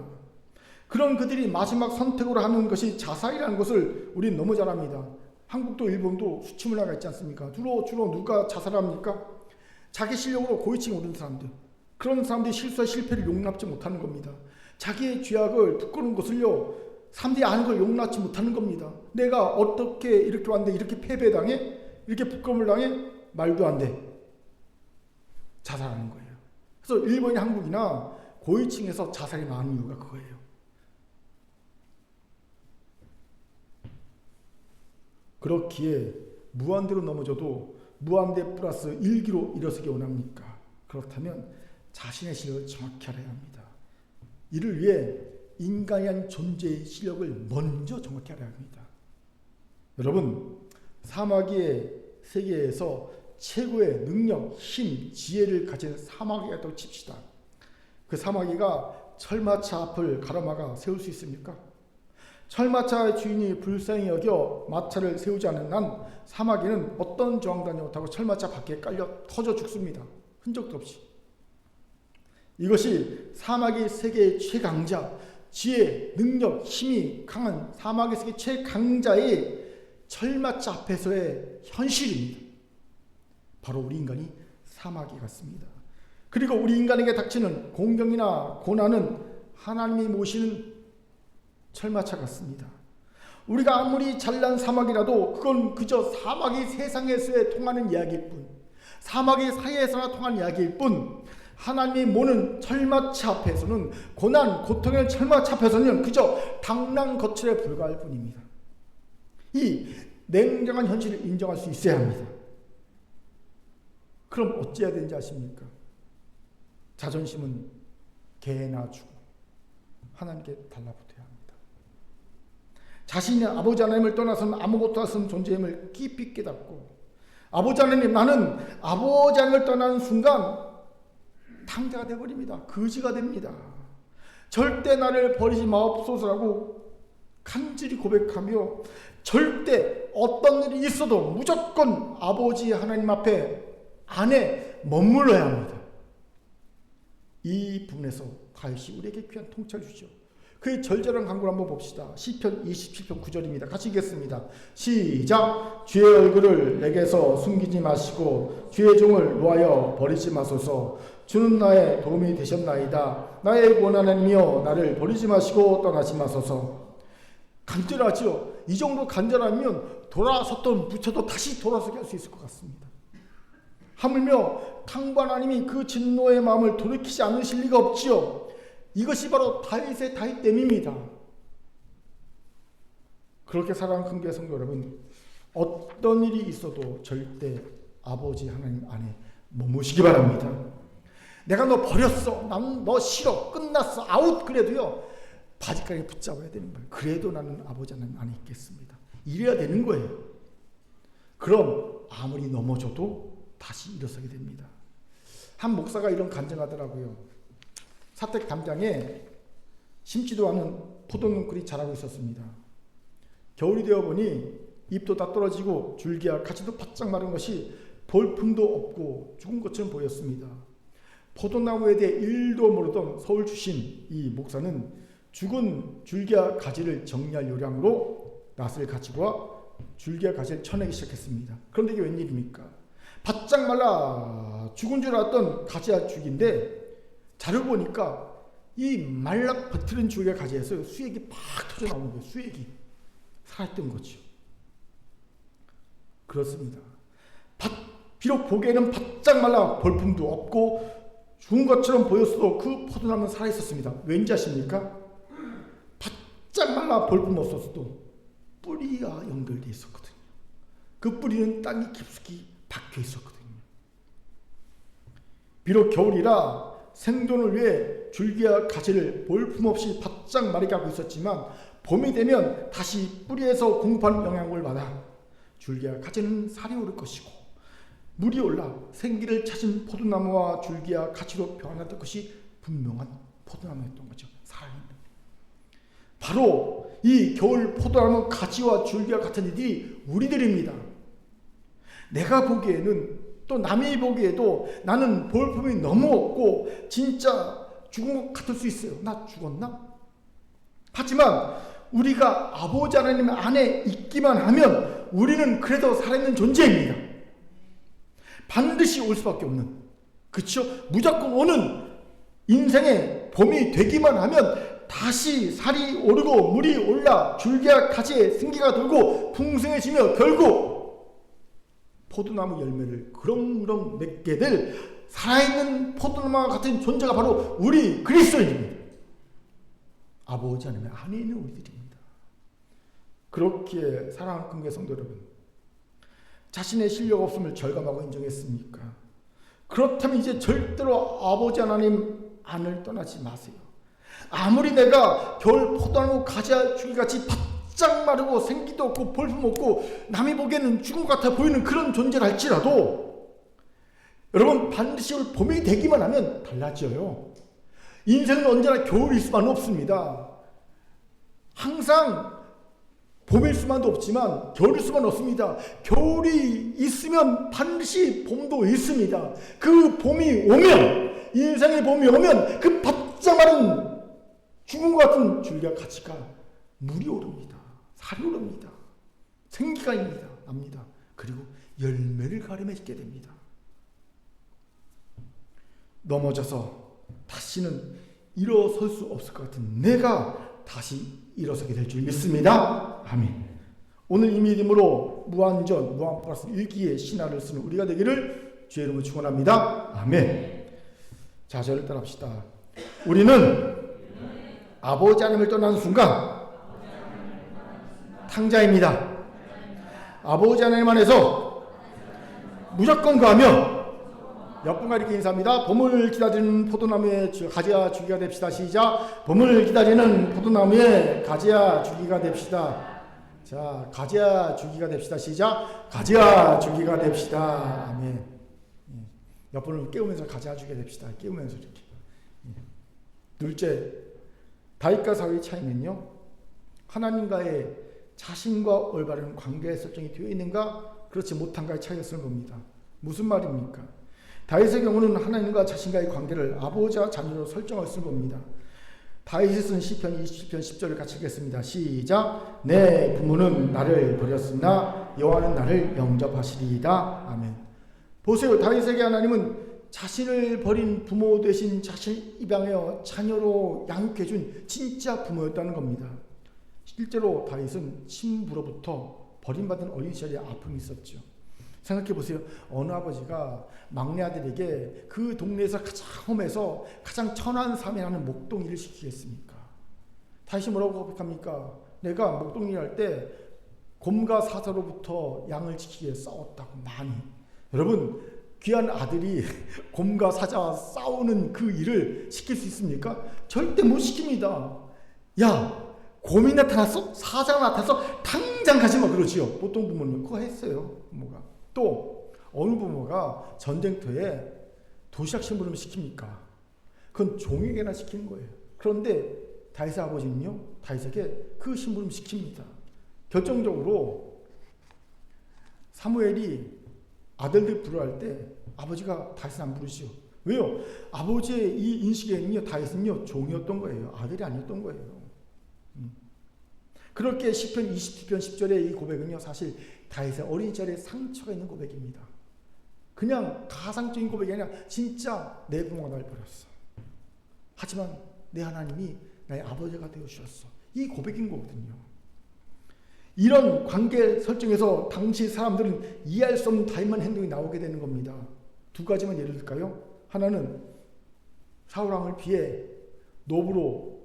그런 그들이 마지막 선택으로 하는 것이 자살이라는 것을 우리는 너무 잘 압니다. 한국도 일본도 수치 문화가 있지 않습니까? 주로 누가 자살합니까? 자기 실력으로 고위층에 오른 사람들. 그런 사람들이 실수와 실패를 용납지 못하는 겁니다. 자기의 죄악을 부끄러운 것을요, 사람들이 아는 걸 용납지 못하는 겁니다. 내가 어떻게 이렇게 왔는데 이렇게 패배당해? 이렇게 부끄러움을 당해? 말도 안 돼. 자살하는 거예요. 그래서 일본이나 한국이나 고위층에서 자살이 많은 이유가 그거예요. 그렇기에 무한대로 넘어져도 무한대 플러스 1기로 일어서기 원합니까? 그렇다면 자신의 실력을 정확히 알아야 합니다. 이를 위해 인간이란 존재의 실력을 먼저 정확히 알아야 합니다. 여러분, 사마귀의 세계에서 최고의 능력, 힘, 지혜를 가진 사마귀가 있다고 칩시다. 그 사마귀가 철마차 앞을 가로막아 세울 수 있습니까? 철마차의 주인이 불쌍히 여겨 마차를 세우지 않는 한 사마귀는 어떤 저항도 못하고 철마차 밖에 깔려 터져 죽습니다. 흔적도 없이. 이것이 사마귀 세계의 최강자, 지혜, 능력, 힘이 강한 사마귀 세계 최강자의 철마차 앞에서의 현실입니다. 바로 우리 인간이 사마귀 같습니다. 그리고 우리 인간에게 닥치는 공경이나 고난은 하나님이 모시는 철마차 같습니다. 우리가 아무리 잘난 사마귀라도 그건 그저 사마귀 세상에서의 통하는 이야기일 뿐, 사마귀 사이에서나 통하는 이야기일 뿐, 하나님이 모는 철마차 앞에서는, 고난, 고통의 철마차 앞에서는 그저 당랑거칠에 불과할 뿐입니다. 이 냉정한 현실을 인정할 수 있어야 합니다. 그럼 어찌해야 되는지 아십니까? 자존심은 개나 주고 하나님께 달라붙어야 합니다. 자신의 아버지 하나님을 떠나서는 아무것도 할 수 없는 존재임을 깊이 깨닫고, 아버지 하나님, 나는 아버지 하나님을 떠나는 순간 탕자가 되어버립니다. 거지가 됩니다. 절대 나를 버리지 마옵소서라고 간절히 고백하며 절대 어떤 일이 있어도 무조건 아버지 하나님 앞에 안에 머물러야 합니다. 이 부분에서 다윗이 우리에게 귀한 통찰을 주죠. 그의 절절한 간구를 한번 봅시다. 시편 27편 9절입니다. 같이 읽겠습니다. 시작. 주의 얼굴을 내게서 숨기지 마시고 주의 종을 놓아여 버리지 마소서. 주는 나의 도움이 되셨나이다. 나의 구원 하나님이여 나를 버리지 마시고 떠나지 마소서. 간절하죠. 이 정도 간절하면 돌아섰던 부처도 다시 돌아서게 할 수 있을 것 같습니다. 하물며 탕부 하나님이 그 진노의 마음을 돌이키지 않으실 리가 없지요. 이것이 바로 다윗의 다윗됨입니다. 그렇게 사랑하는 큰교회 성도 여러분, 어떤 일이 있어도 절대 아버지 하나님 안에 머무시기 바랍니다. 내가 너 버렸어, 난 너 싫어, 끝났어, 아웃, 그래도요 바지가랑이 붙잡아야 되는 거예요. 그래도 나는 아버지 하나님 안에 있겠습니다. 이래야 되는 거예요. 그럼 아무리 넘어져도 다시 일어서게 됩니다. 한 목사가 이런 간증하더라고요. 사택 담장에 심지도 않은 포도농쿨이 자라고 있었습니다. 겨울이 되어 보니 잎도 다 떨어지고 줄기와 가지도 바짝 마른 것이 볼품도 없고 죽은 것처럼 보였습니다. 포도나무에 대해 1도 모르던 서울 출신 이 목사는 죽은 줄기와 가지를 정리할 요량으로 낫을 가지고 와 줄기와 가지를 쳐내기 시작했습니다. 그런데 이게 웬일입니까? 바짝 말라 죽은 줄 알았던 가지와 줄기인데 자료 보니까 이 말라 버티는 줄기와 가지에서 수액이 팍 터져 나오는 거예요. 수액이 살아있던 거죠. 그렇습니다. 비록 보기에는 바짝 말라 볼품도 없고 죽은 것처럼 보였어도 그 포도나무는 살아있었습니다. 왠지 아십니까? 바짝 말라 볼품 없었어도 뿌리와 연결되어 있었거든요. 그 뿌리는 땅이 깊숙이 박혀 있었거든요. 비록 겨울이라 생존을 위해 줄기와 가지를 볼품없이 바짝 마르게 하고 있었지만 봄이 되면 다시 뿌리에서 공급하는 영향을 받아 줄기와 가지는 살이 오를 것이고 물이 올라 생기를 찾은 포도나무와 줄기와 가지로 변화될 것이 분명한 포도나무였던 거죠. 살아있는. 바로 이 겨울 포도나무 가지와 줄기와 같은 이들이 우리들입니다. 내가 보기에는 또 남이 보기에도 나는 볼품이 너무 없고 진짜 죽은 것 같을 수 있어요. 나 죽었나? 하지만 우리가 아버지 하나님 안에 있기만 하면 우리는 그래도 살아있는 존재입니다. 반드시 올 수밖에 없는, 그렇죠? 무조건 오는 인생의 봄이 되기만 하면 다시 살이 오르고 물이 올라 줄기와 가지에 생기가 돌고 풍성해지며 결국 포도나무 열매를 그렁그렁 맺게 될 살아있는 포도나무와 같은 존재가 바로 우리 그리스도인입니다. 아버지 하나님의 안에 있는 우리들입니다. 그렇게 사랑하는 큰교회 성도 여러분, 자신의 실력 없음을 절감하고 인정했습니까? 그렇다면 이제 절대로 아버지 하나님 안을 떠나지 마세요. 아무리 내가 겨울 포도나무 가지와 줄기같이 바짝 마르고 생기도 없고 볼품 없고 남이 보기에는 죽은 것 같아 보이는 그런 존재를 할지라도 여러분 반드시 올 봄이 되기만 하면 달라져요. 인생은 언제나 겨울일 수만 없습니다. 항상 봄일 수만도 없지만 겨울일 수만 없습니다. 겨울이 있으면 반드시 봄도 있습니다. 그 봄이 오면, 인생의 봄이 오면 그 바짝 마른 죽은 것 같은 줄기와 가지가 물이 오릅니다. 살이 오릅니다. 생기가 납니다. 그리고 열매를 가려맺게 됩니다. 넘어져서 다시는 일어설 수 없을 것 같은 내가 다시 일어서게 될 줄 믿습니다. 아멘. 오늘 이 믿음으로 무한전, 무한 플러스 일기의 신화를 쓰는 우리가 되기를 주의 이름으로 축원합니다. 아멘. 자, 저를 따라합시다. 우리는 아버지 하나님을 떠나는 순간 탕자입니다. 아버지 하나님 안에서 무조건 거하며 옆분과 이렇게 인사합니다. 봄을 기다리는 포도나무의 가지와 줄기가 됩시다. 시작. 봄을 기다리는 포도나무의 가지와 줄기가 됩시다. 자, 가지와 줄기가 됩시다. 시작. 가지와 줄기가 됩시다. 아멘. 옆분을 깨우면서 가지와 줄기가 됩시다. 깨우면서 이렇게. 둘째, 다윗과 사울의 차이는요, 하나님과의 자신과 올바른 관계의 설정이 되어 있는가 그렇지 못한가의 차이였을 겁니다. 무슨 말입니까? 다윗의 경우는 하나님과 자신과의 관계를 아버지와 자녀로 설정했을 겁니다. 다윗이 쓴 시편 27편 10절을 같이 읽겠습니다. 시작. 내 부모는 나를 버렸으나 여호와는 나를 영접하시리이다. 아멘. 보세요. 다윗에게 하나님은 자신을 버린 부모 대신 자신을 입양하여 자녀로 양육해준 진짜 부모였다는 겁니다. 실제로 다윗은 친부로부터 버림받은 어린 시절에 아픔이 있었죠. 생각해 보세요. 어느 아버지가 막내 아들에게 그 동네에서 가장 험해서 가장 천한 삶에 하는 목동일을 시키겠습니까? 다시 뭐라고 고백합니까? 내가 목동일 할 때 곰과 사자로부터 양을 지키기에 싸웠다고 많이. 여러분, 귀한 아들이 곰과 사자와 싸우는 그 일을 시킬 수 있습니까? 절대 못 시킵니다. 야, 곰이 나타났어? 사자가 나타났어? 당장 가지마 그러지요. 보통 부모는 그거 했어요. 부모가. 또 어느 부모가 전쟁터에 도시락 심부름을 시킵니까? 그건 종에게나 시키는 거예요. 그런데 다윗의 아버지는요, 다윗에게 그 심부름 시킵니다. 결정적으로 사무엘이 아들들 부르할 때 아버지가 다윗은 안 부르시오. 왜요? 아버지의 이 인식에는요, 다윗은요 종이었던 거예요. 아들이 아니었던 거예요. 그렇게 시편 27편 10절의 이 고백은요, 사실 다윗의 어린 시절에 상처가 있는 고백입니다. 그냥 가상적인 고백이 아니라 진짜 내 부모가 날 버렸어. 하지만 내 하나님이 나의 아버지가 되어주셨어. 이 고백인 거거든요. 이런 관계 설정에서 당시 사람들은 이해할 수 없는 다임한 행동이 나오게 되는 겁니다. 두 가지만 예를 들까요? 하나는 사울왕을 피해 노브로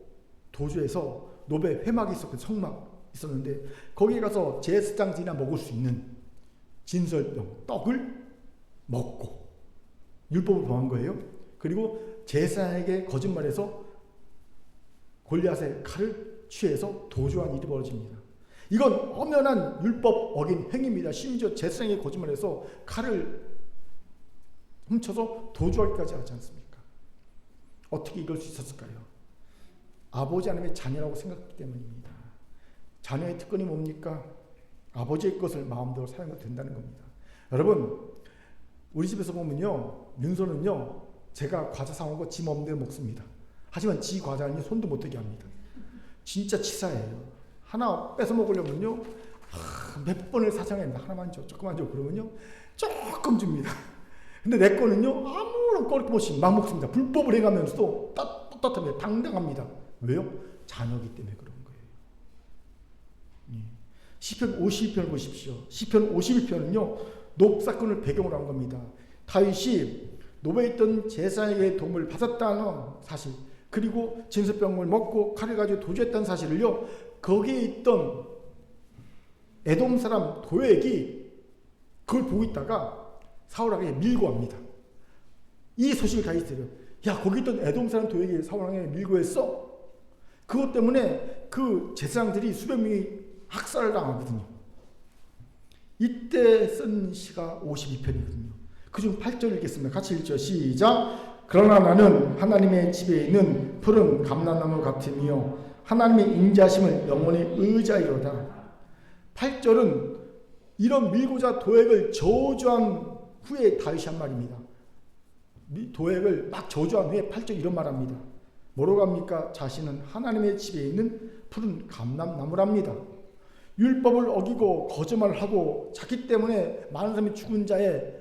도주해서 노베 회막이 있었고 성막 있었는데 거기에 가서 제사장들이나 먹을 수 있는 진설병 떡을 먹고 율법을 범한 거예요. 그리고 제사장에게 거짓말해서 골리앗의 칼을 취해서 도주한 일이 벌어집니다. 이건 엄연한 율법 어긴 행위입니다. 심지어 제사장에게 거짓말해서 칼을 훔쳐서 도주하기까지 하지 않습니까? 어떻게 이럴 수 있었을까요? 아버지 하나님의 자녀라고 생각했기 때문입니다. 자녀의 특권이 뭡니까? 아버지의 것을 마음대로 사용해도 된다는 겁니다. 여러분, 우리 집에서 보면요, 윤서는요, 제가 과자 사온 거 지 마음대로 먹습니다. 하지만 지 과자는 손도 못 대게 합니다. 진짜 치사해요. 하나 뺏어 먹으려면요, 몇 번을 사정해야 합니다. 하나만 줘, 조금만 줘. 그러면요, 조금 줍니다. 근데 내 거는요, 아무런 거리낌 없이 막 먹습니다. 불법을 행하면서도 떳떳합니다. 당당합니다. 왜요? 자녀이기 때문에 그런 거예요. 시편 52편을 보십시오. 시편 51편은요, 녹 사건을 배경으로 한 겁니다. 다윗이 노베에 있던 제사장에게 도움을 받았다는 사실, 그리고 진설병을 먹고 칼을 가지고 도주했다는 사실을요, 거기에 있던 에돔 사람 도액이 그걸 보고 있다가 사울왕에게 밀고 합니다. 이 소식을 다윗이 들어요. 야, 거기 있던 에돔 사람 도액이 사울왕에게 밀고 했어? 그것 때문에 그 제사장들이 수백 명이 학살을 당하거든요. 이때 쓴 시가 52편이거든요. 그중 8절 읽겠습니다. 같이 읽죠. 시작. 그러나 나는 하나님의 집에 있는 푸른 감람나무 같으며 하나님의 인자심을 영원히 의지하리로다. 8절은 이런 밀고자 도액을 저주한 후에 다윗이 한 말입니다. 도액을 막 저주한 후에 8절 이런 말합니다. 뭐라고 합니까? 자신은 하나님의 집에 있는 푸른 감람나무랍니다. 율법을 어기고 거짓말을 하고 자기 때문에 많은 사람이 죽은 자의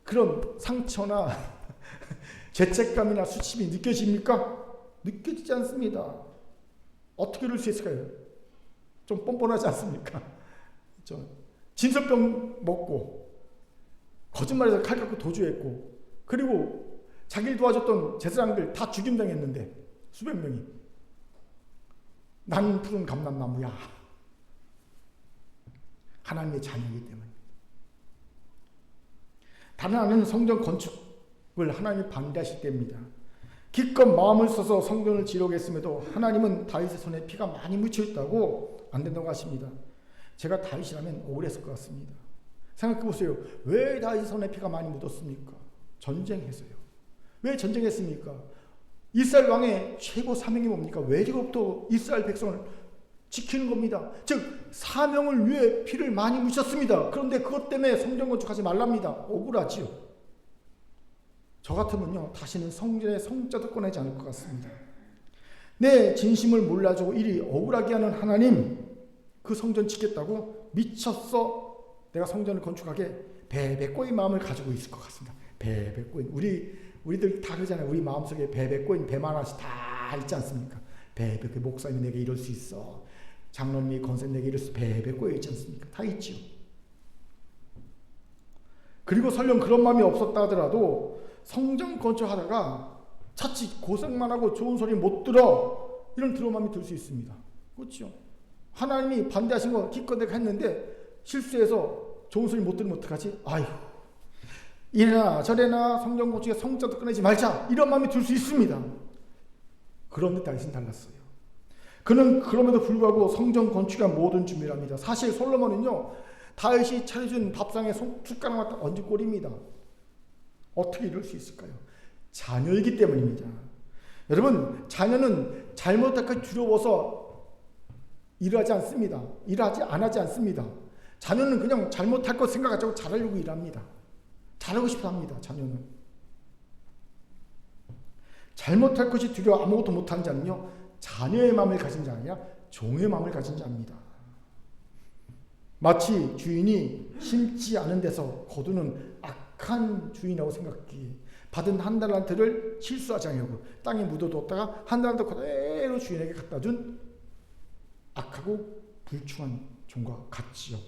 그런 상처나 죄책감이나 수치심이 느껴집니까? 느껴지지 않습니다. 어떻게 이럴 수 있을까요? 좀 뻔뻔하지 않습니까? 진설병 먹고 거짓말해서 칼 갖고 도주했고, 그리고 자기를 도와줬던 제사장들 다 죽임당했는데 수백 명이 나는 푸른 감람나무야. 하나님의 자녀이기 때문에. 다른 하나는 성전 건축을 하나님이 반대하실 때입니다. 기껏 마음을 써서 성전을 지으려고 했음에도 하나님은 다윗의 손에 피가 많이 묻혀 있다고 안 된다고 하십니다. 제가 다윗이라면 억울했을 것 같습니다. 생각해 보세요. 왜 다윗의 손에 피가 많이 묻었습니까? 전쟁해서요. 왜 전쟁했습니까? 이스라엘 왕의 최고 사명이 뭡니까? 외적으로부터 이스라엘 백성을 지키는 겁니다. 즉 사명을 위해 피를 많이 묻혔습니다. 그런데 그것 때문에 성전 건축하지 말랍니다. 억울하지요. 저 같으면요, 다시는 성전에 성자도 꺼내지 않을 것 같습니다. 내 진심을 몰라주고 이리 억울하게 하는 하나님, 그 성전 짓겠다고 미쳤어. 내가 성전을 건축하게 베베꼬인 마음을 가지고 있을 것 같습니다. 베베꼬인. 우리들 다 그러잖아요. 우리 마음속에 베베꼬인 배만 하나씩 다 있지 않습니까? 베베 목사님이 내게 이럴 수 있어. 장로님이 권사님 내게 이럴 수 베베꼬여 있지 않습니까? 다 있지요. 그리고 설령 그런 마음이 없었다 하더라도 성전 건축하다가 자칫 고생만 하고 좋은 소리 못 들어, 이런 두려움이 들 수 있습니다. 그렇죠? 하나님이 반대하신 거 기껏 내가 했는데 실수해서 좋은 소리 못 들으면 어떡하지? 아휴, 이래나 저래나 성전 건축에 성자도 꺼내지 말자, 이런 마음이 들 수 있습니다. 그런데 다윗은 달랐어요. 그는 그럼에도 불구하고 성전 건축의 모든 준비를 합니다. 사실 솔로몬은요, 다윗이 차려준 밥상에 숟가락만 딱 얹을 꼴입니다. 어떻게 이럴 수 있을까요? 자녀이기 때문입니다. 여러분, 자녀는 잘못할까 두려워서 일하지 않습니다. 안 하지 않습니다. 자녀는 그냥 잘못할 것 생각하자고 잘하려고 일합니다. 잘하고 싶어 합니다. 자녀는. 잘못할 것이 두려워 아무것도 못하는 자는요, 자녀의 마음을 가진 자 아니라 종의 마음을 가진 자입니다. 마치 주인이 심지 않은 데서 거두는 악한 주인이라고 생각하기에 받은 한 달란트를 실수하지 않으려고 땅에 묻어뒀다가 한 달란트 그대로 주인에게 갖다 준 악하고 불충한 종과 같지요.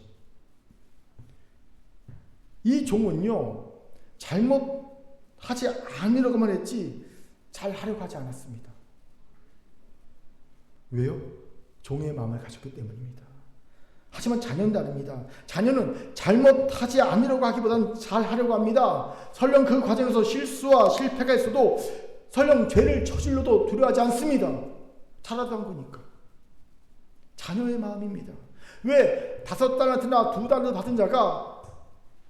이 종은요, 잘못하지 않으려고만 했지 잘하려고 하지 않았습니다. 왜요? 종의 마음을 가졌기 때문입니다. 하지만 자녀는 다릅니다. 자녀는 잘못하지 않으려고 하기보다는 잘하려고 합니다. 설령 그 과정에서 실수와 실패가 있어도, 설령 죄를 저질러도 두려워하지 않습니다. 잘하도 한 거니까. 자녀의 마음입니다. 왜 5달란트나 2달란트 받은 자가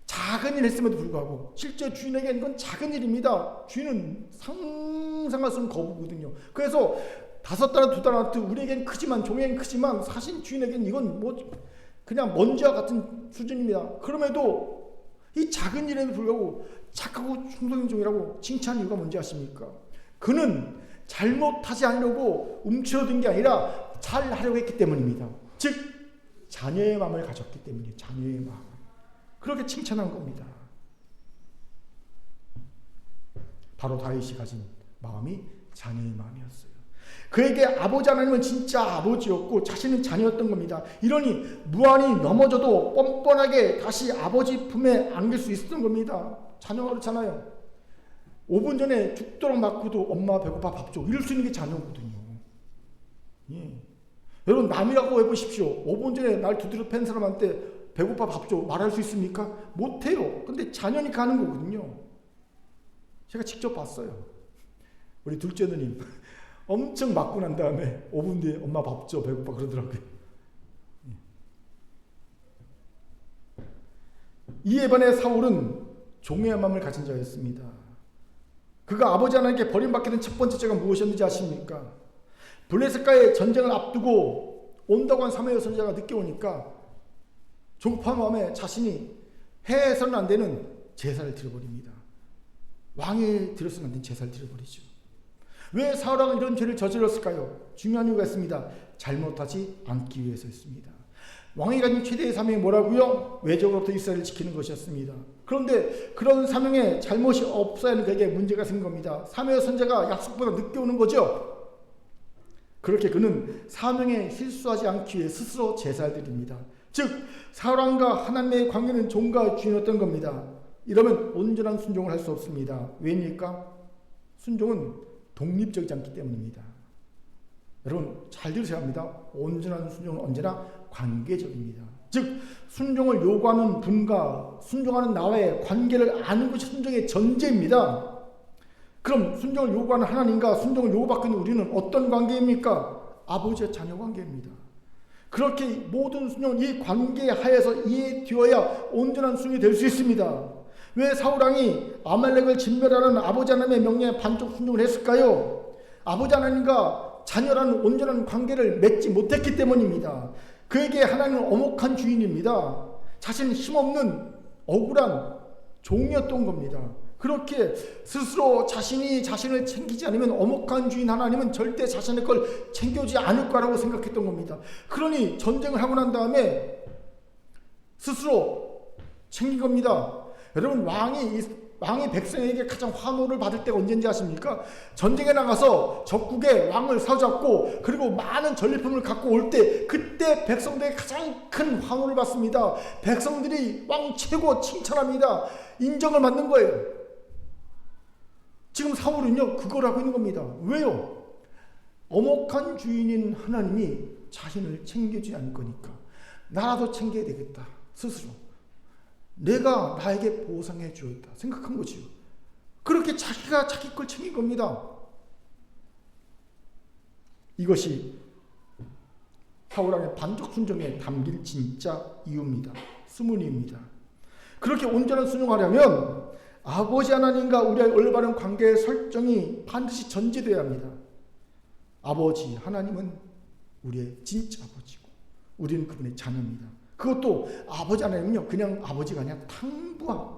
작은 일 했음에도 불구하고, 실제 주인에게는 이건 작은 일입니다. 주인은 상상할 수 없는 거부거든요. 그래서 5달란트, 2달란트 우리에겐 크지만, 종에겐 크지만 사실 주인에게는 이건 그냥 먼지와 같은 수준입니다. 그럼에도 이 작은 일에도 불구하고 착하고 충성인 종이라고 칭찬한 이유가 뭔지 아십니까? 그는 잘못하지 않으려고 움츠러든 게 아니라 잘하려고 했기 때문입니다. 즉 자녀의 마음을 가졌기 때문이에요. 자녀의 마음. 그렇게 칭찬한 겁니다. 바로 다윗이 가진 마음이 자녀의 마음이었어요. 그에게 아버지 하나님은 진짜 아버지였고 자신은 자녀였던 겁니다. 이러니 무한히 넘어져도 뻔뻔하게 다시 아버지 품에 안길 수 있었던 겁니다. 자녀가 그렇잖아요. 5분 전에 죽도록 맞고도 엄마 배고파 밥 줘, 이럴 수 있는 게 자녀거든요. 예. 여러분, 남이라고 해보십시오. 5분 전에 날 두드려 팬 사람한테 배고파 밥 줘 말할 수 있습니까? 못해요. 근데 자녀니까 하는 거거든요. 제가 직접 봤어요. 우리 둘째 누님 엄청 맞고 난 다음에 5분 뒤에 엄마 밥 줘 배고파 그러더라고요. 이에 반해 사울은 종의 마음을 가진 자였습니다. 그가 아버지 하나님께 버림받게 된 첫 번째 죄가 무엇이었는지 아십니까? 블레셋과의 전쟁을 앞두고 온다고 한 사무엘 선지자가 늦게 오니까 조급한 마음에 자신이 해서는 안 되는 제사를 드려버립니다. 왕에 드려서는 안 되는 제사를 드려버리죠. 왜 사울왕은 이런 죄를 저질렀을까요? 중요한 이유가 있습니다. 잘못하지 않기 위해서였습니다. 왕이 가진 최대의 사명이 뭐라고요? 외적으로부터 이스라엘을 지키는 것이었습니다. 그런데 그런 사명에 잘못이 없어야 하는 그에게 문제가 생긴 겁니다. 사무엘 선지자가 약속보다 늦게 오는 거죠. 그렇게 그는 사명에 실수하지 않기 위해 스스로 제사를 드립니다. 즉 사울왕과 하나님의 관계는 종과 주인이었던 겁니다. 이러면 온전한 순종을 할 수 없습니다. 왜입니까? 순종은 독립적이지 않기 때문입니다. 여러분 잘 들으셔야 합니다. 온전한 순종은 언제나 관계적입니다. 즉 순종을 요구하는 분과 순종하는 나와의 관계를 아는 것이 순종의 전제입니다. 그럼 순종을 요구하는 하나님과 순종을 요구받고 있는 우리는 어떤 관계입니까? 아버지와 자녀 관계입니다. 그렇게 모든 순종은 이 관계 하에서 이해되어야 온전한 순종이 될 수 있습니다. 왜 사울왕이 아말렉을 진멸하는 아버지 하나님의 명령에 반쪽 순종을 했을까요? 아버지 하나님과 자녀라는 온전한 관계를 맺지 못했기 때문입니다. 그에게 하나님은 엄혹한 주인입니다. 자신은 힘없는 억울한 종이었던 겁니다. 그렇게 스스로 자신이 자신을 챙기지 않으면 엄혹한 주인 하나님은 절대 자신의 걸 챙겨주지 않을 거라고 생각했던 겁니다. 그러니 전쟁을 하고 난 다음에 스스로 챙긴 겁니다. 여러분, 왕이 백성에게 가장 환호를 받을 때가 언제인지 아십니까? 전쟁에 나가서 적국의 왕을 사로잡고 그리고 많은 전리품을 갖고 올 때, 그때 백성들에게 가장 큰 환호를 받습니다. 백성들이 왕 최고 칭찬합니다. 인정을 받는 거예요. 지금 사울은요, 그걸 하고 있는 겁니다. 왜요? 엄혹한 주인인 하나님이 자신을 챙겨주지 않을 거니까 나라도 챙겨야 되겠다. 스스로 내가 나에게 보상해 주었다 생각한 거지요. 그렇게 자기가 자기 걸 챙긴 겁니다. 이것이 사울왕의 반적 순종에 담긴 진짜 이유입니다. 숨은 이유입니다. 그렇게 온전한 순종하려면 아버지 하나님과 우리의 올바른 관계의 설정이 반드시 전제되어야 합니다. 아버지 하나님은 우리의 진짜 아버지고 우리는 그분의 자녀입니다. 그것도 아버지 하나님은요, 그냥 아버지가 아니라 탕부.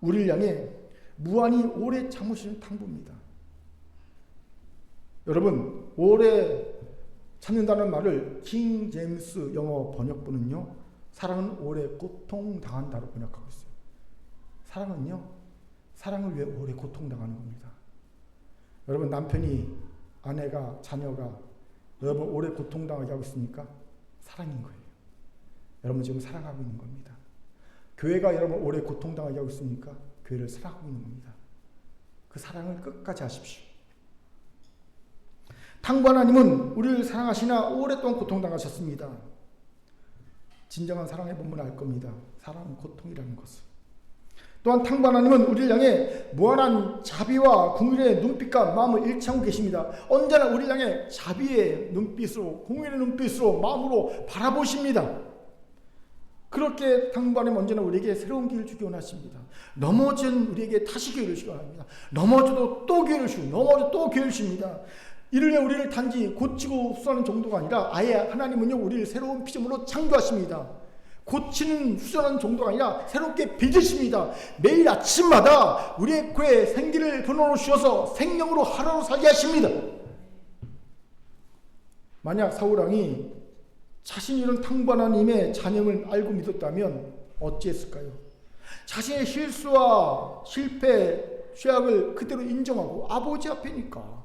우리를 향해 무한히 오래 참으시는 탕부입니다. 여러분, 오래 참는다는 말을 킹 제임스 영어 번역본은요, 사랑은 오래 고통당한다로 번역하고 있어요. 사랑을 위해 오래 고통당하는 겁니다. 여러분, 남편이, 아내가, 자녀가 여러분 오래 고통당하게 하고 있습니까? 사랑인 거예요. 여러분 지금 사랑하고 있는 겁니다. 교회가 여러분 오래 고통당하게 하고 있습니까? 교회를 사랑하고 있는 겁니다. 그 사랑을 끝까지 하십시오. 탕부 하나님은 우리를 사랑하시나 오랫동안 고통당하셨습니다. 진정한 사랑의 본문을 알 겁니다. 사랑은 고통이라는 것을. 또한 탕부 하나님은 우리를 향해 무한한 자비와 긍휼의 눈빛과 마음을 일치하고 계십니다. 언제나 우리를 향해 자비의 눈빛으로, 긍휼의 눈빛으로, 마음으로 바라보십니다. 그렇게 탕부 하나님은 언제나 우리에게 새로운 기회를 주기 원하십니다. 넘어진 우리에게 다시 기회를 주기 원합니다. 넘어져도 또 기회를 주고, 넘어져도 또 기회를 주십니다. 이를 위해 우리를 단지 고치고 수술하는 정도가 아니라 아예 하나님은요, 우리를 새로운 피조물로 창조하십니다. 고치는 수술하는 정도가 아니라 새롭게 빚으십니다. 매일 아침마다 우리의 코에 생기를 불어넣으셔서 생명으로 하루로 살게 하십니다. 만약 사울왕이 자신이 이런 탕부 하나님의 자녀를 알고 믿었다면 어찌했을까요? 자신의 실수와 실패, 죄악을 그대로 인정하고, 아버지 앞이니까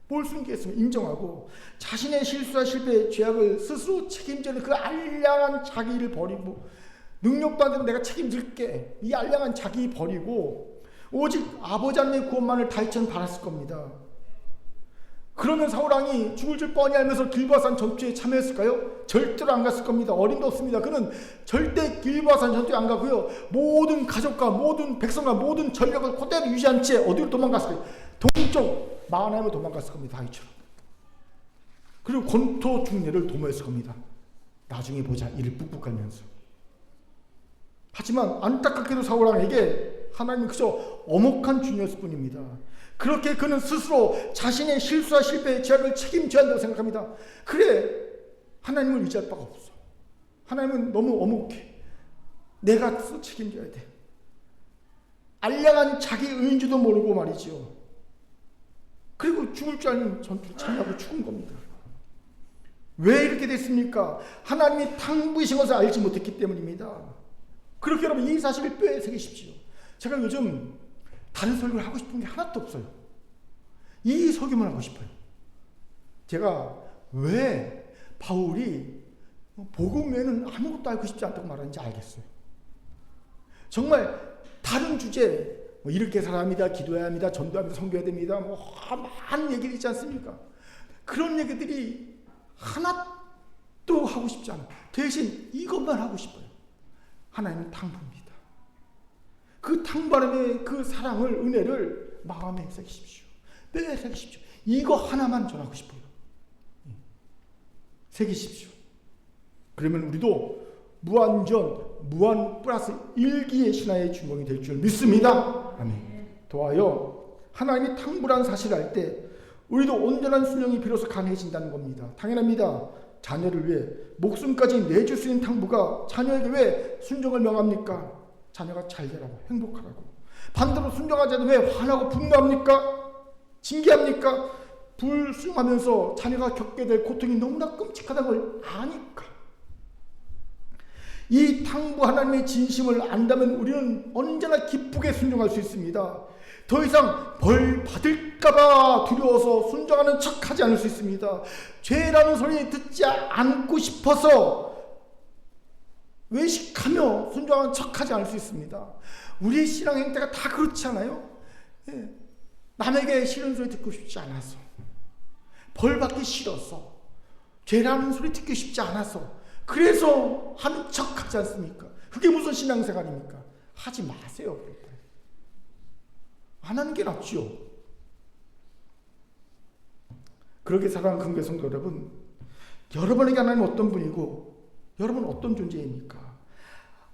볼 수 있겠으면 인정하고, 자신의 실수와 실패, 죄악을 스스로 책임지는 그 알량한 자기를 버리고, 능력도 안 되면 내가 책임질게, 이 알량한 자기 버리고 오직 아버지 하나님의 구원만을 다이처럼 바랐을 겁니다. 그러면 사울왕이 죽을 줄 뻔히 알면서 길보아산 전투에 참여했을까요? 절대로 안 갔을 겁니다. 어림도 없습니다. 그는 절대 길보아산 전투에 안 가고요, 모든 가족과 모든 백성과 모든 전력을 그대로 유지한 채 어디로 도망갔을까요? 동쪽 마하나임으로 도망갔을 겁니다. 다윗처럼. 그리고 권토 중례를 도모했을 겁니다. 나중에 보자, 이를 뿍뿍 갈면서. 하지만 안타깝게도 사울왕에게 하나님은 그저 엄혹한 주인이었을 뿐입니다. 그렇게 그는 스스로 자신의 실수와 실패의 죄악을 책임져야 한다고 생각합니다. 그래, 하나님을 의지할 바가 없어. 하나님은 너무 엄혹해. 내가 책임져야 돼. 알량한 자기 의인지도 모르고 말이죠. 그리고 죽을 줄 아는 전투를 참여하고 죽은 겁니다. 왜 이렇게 됐습니까? 하나님이 탕부이신 것을 알지 못했기 때문입니다. 그렇게 여러분 이 사실을 뼈에 새기십시오. 제가 요즘 다른 설교를 하고 싶은 게 하나도 없어요. 이 설교만 하고 싶어요. 제가 왜 바울이 복음 외에는 아무것도 알고 싶지 않다고 말하는지 알겠어요. 정말 다른 주제, 이렇게 살아야 합니다, 기도해야 합니다, 전도합니다, 선교해야 됩니다, 많은 얘기를 있지 않습니까? 그런 얘기들이 하나도 하고 싶지 않아요. 대신 이것만 하고 싶어요. 하나님은 탕부입니다. 그 탕바람의 그 사랑을, 은혜를 마음에 새기십시오. 뼈에 새기십시오. 이거 하나만 전하고 싶어요. 새기십시오. 그러면 우리도 무한전, 무한 플러스 일기의 신화의 주인공이 될 줄 믿습니다. 아멘. 도하여 하나님이 탕부란 사실을 알 때 우리도 온전한 순종이 비로소 가능해진다는 겁니다. 당연합니다. 자녀를 위해 목숨까지 내줄 수 있는 탕부가 자녀에게 왜 순종을 명합니까? 자녀가 잘 되라고, 행복하라고. 반대로 순종하지 않으면 왜 화나고 분노합니까? 징계합니까? 불순종하면서 자녀가 겪게 될 고통이 너무나 끔찍하다는 걸 아니까. 이 탕부 하나님의 진심을 안다면 우리는 언제나 기쁘게 순종할 수 있습니다. 더 이상 벌 받을까봐 두려워서 순종하는 척하지 않을 수 있습니다. 죄라는 소리 듣지 않고 싶어서 외식하며 순종하는 척하지 않을 수 있습니다. 우리의 신앙 행태가 다 그렇지 않아요? 예. 남에게 싫은 소리 듣고 싶지 않아서, 벌 받기 싫어서, 죄라는 소리 듣기 쉽지 않아서, 그래서 하는 척하지 않습니까? 그게 무슨 신앙생활입니까? 하지 마세요. 안 하는 게 낫죠. 그렇게 사랑하는 긍휼 성도 여러분, 여러분에게 하나님 어떤 분이고 여러분은 어떤 존재입니까?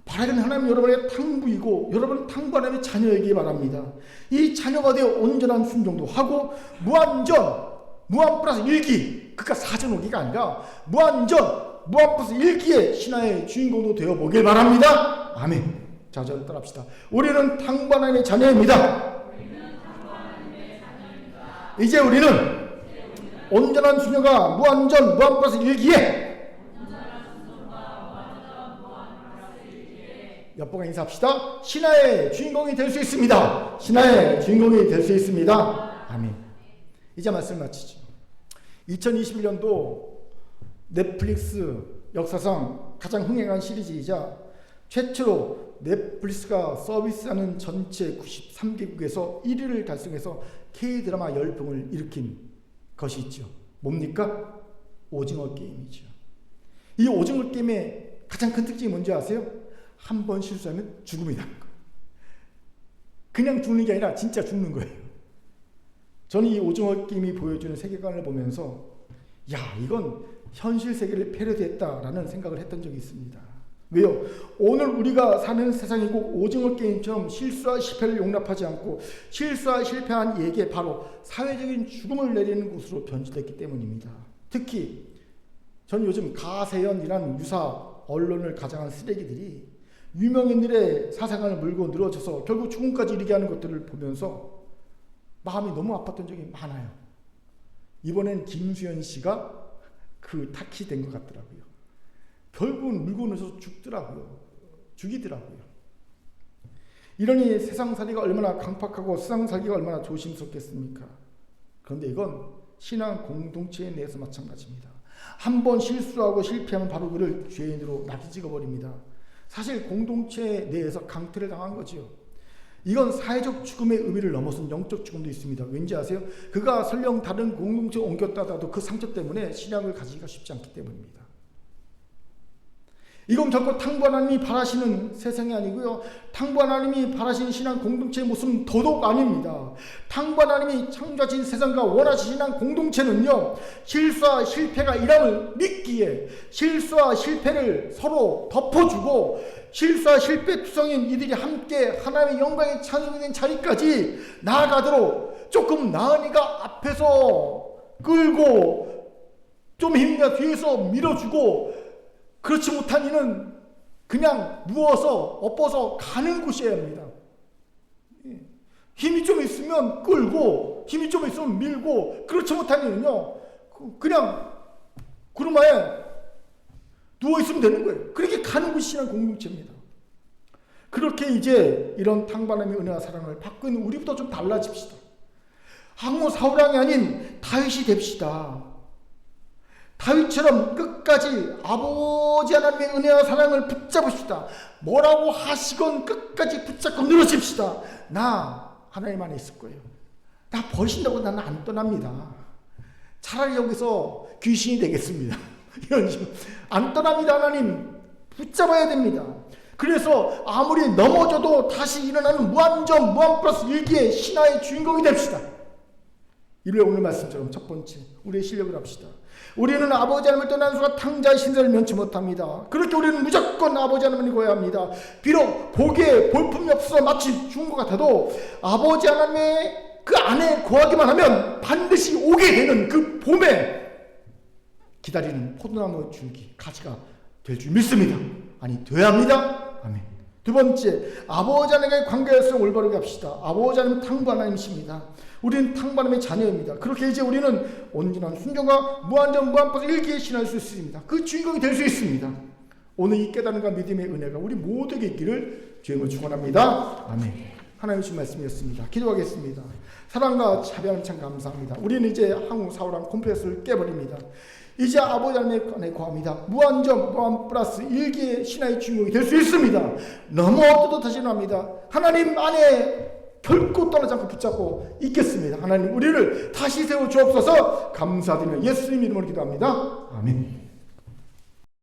바라기는 하나님 여러분의 탕부이고 여러분은 탕부 하나님의 자녀이기 바랍니다. 이 자녀가 되어 온전한 순종도 하고 무한전, 무한 플러스 일기, 그러니까 사전오기가 아니라 무한전, 무한 플러스 일기의 신화의 주인공도 되어보길 바랍니다. 아멘. 자, 저를 따라합시다. 우리는 탕부 하나님의 자녀입니다. 이제 우리는 온전한 순종과 무한전, 무한 플러스 일기에 옆보가 인사합시다. 신화의 주인공이 될 수 있습니다. 신화의 주인공이 될 수 있습니다. 아멘. 이제 말씀 마치죠. 2021년도 넷플릭스 역사상 가장 흥행한 시리즈이자 최초로 넷플릭스가 서비스하는 전체 93개국에서 1위를 달성해서 K드라마 열풍을 일으킨 것이 있죠. 뭡니까? 오징어 게임이죠. 이 오징어 게임의 가장 큰 특징이 뭔지 아세요? 한 번 실수하면 죽음이다. 그냥 죽는 게 아니라 진짜 죽는 거예요. 저는 이 오징어 게임이 보여주는 세계관을 보면서 야, 이건 현실 세계를 패러디했다라는 생각을 했던 적이 있습니다. 왜요? 오늘 우리가 사는 세상이 꼭 오징어 게임처럼 실수와 실패를 용납하지 않고 실수와 실패한 이에게 바로 사회적인 죽음을 내리는 곳으로 변질됐기 때문입니다. 특히 저는 요즘 가세연이라는 유사 언론을 가장한 쓰레기들이 유명인들의 사생활을 물고 늘어져서 결국 죽음까지 이르게 하는 것들을 보면서 마음이 너무 아팠던 적이 많아요. 이번엔 김수현 씨가 그 타깃이 된 것 같더라고요. 결국은 물고 늘어서 죽이더라고요. 이러니 세상살이가 얼마나 강팍하고 세상살기가 얼마나 조심스럽겠습니까? 그런데 이건 신앙 공동체 내에서 마찬가지입니다. 한 번 실수하고 실패하면 바로 그를 죄인으로 낙이 찍어버립니다. 사실 공동체 내에서 강퇴를 당한 거지요. 이건 사회적 죽음의 의미를 넘어선 영적 죽음도 있습니다. 왠지 아세요? 그가 설령 다른 공동체에 옮겼다 하더라도 그 상처 때문에 신앙을 가지기가 쉽지 않기 때문입니다. 이건 결코 탕부 하나님이 바라시는 세상이 아니고요. 탕부 하나님이 바라시는 신앙 공동체의 모습은 더더욱 아닙니다. 탕부 하나님이 창조하신 세상과 원하시는 신앙 공동체는요, 실수와 실패가 이람을 믿기에 실수와 실패를 서로 덮어주고 실수와 실패 투성인 이들이 함께 하나님의 영광의 찬송이 된 자리까지 나아가도록 조금 나은 이가 앞에서 끌고 좀 힘내 뒤에서 밀어주고 그렇지 못한 이는 그냥 누워서 엎어서 가는 곳이어야 합니다. 힘이 좀 있으면 끌고 힘이 좀 있으면 밀고 그렇지 못한 이는요 그냥 구루마에 누워있으면 되는 거예요. 그렇게 가는 곳이 신앙 공동체입니다. 그렇게 이제 이런 탕바람의 은혜와 사랑을 받고 있는 우리부터 좀 달라집시다. 항모 사울왕이 아닌 다윗이 됩시다. 다윗처럼 끝까지 아버지 하나님의 은혜와 사랑을 붙잡읍시다. 뭐라고 하시건 끝까지 붙잡고 늘어집시다. 나 하나님 안에 있을 거예요. 나 버리신다고 나는 안 떠납니다. 차라리 여기서 귀신이 되겠습니다. 이런 식으로 안 떠납니다. 하나님 붙잡아야 됩니다. 그래서 아무리 넘어져도 다시 일어나는 무한전 무한 플러스 일기의 신화의 주인공이 됩시다. 이를 오늘 말씀처럼 첫 번째 우리의 실력을 합시다. 우리는 아버지 하나님을 떠난 수가 탕자의 신세를 면치 못합니다. 그렇게 우리는 무조건 아버지 하나님을 구해야 합니다. 비록 보기에 볼품이 없어서 마치 죽은 것 같아도 아버지 하나님의 그 안에 거하기만 하면 반드시 오게 되는 그 봄에 기다리는 포도나무 줄기 가지가 될 줄 믿습니다. 아니 돼야 합니다. 아멘. 두 번째, 아버지 하나님과의 관계에서 올바르게 합시다. 아버지 하나님 탕부 하나님이십니다. 우리는 탕부 하나님의 자녀입니다. 그렇게 이제 우리는 온전한 순종과 무한전 무한법을 일기에 신할 수 있습니다. 그 주인공이 될 수 있습니다. 오늘 이 깨달음과 믿음의 은혜가 우리 모두에게 있기를 주님을 축원합니다. 아멘. 하나님의 주신 말씀이었습니다. 기도하겠습니다. 사랑과 자비하는 참 감사합니다. 우리는 이제 한국 사울왕 콤플렉스를 깨버립니다. 이제 아버지 하나님의 안에 거합니다. 무한정 무한 플러스 일기의 신화의 주인공이 될 수 있습니다. 너무 떳떳하신 합니다. 하나님 안에 결코 떠나지 않고 붙잡고 있겠습니다. 하나님 우리를 다시 세워 주옵소서. 감사드리며 예수님 이름으로 기도합니다. 아멘.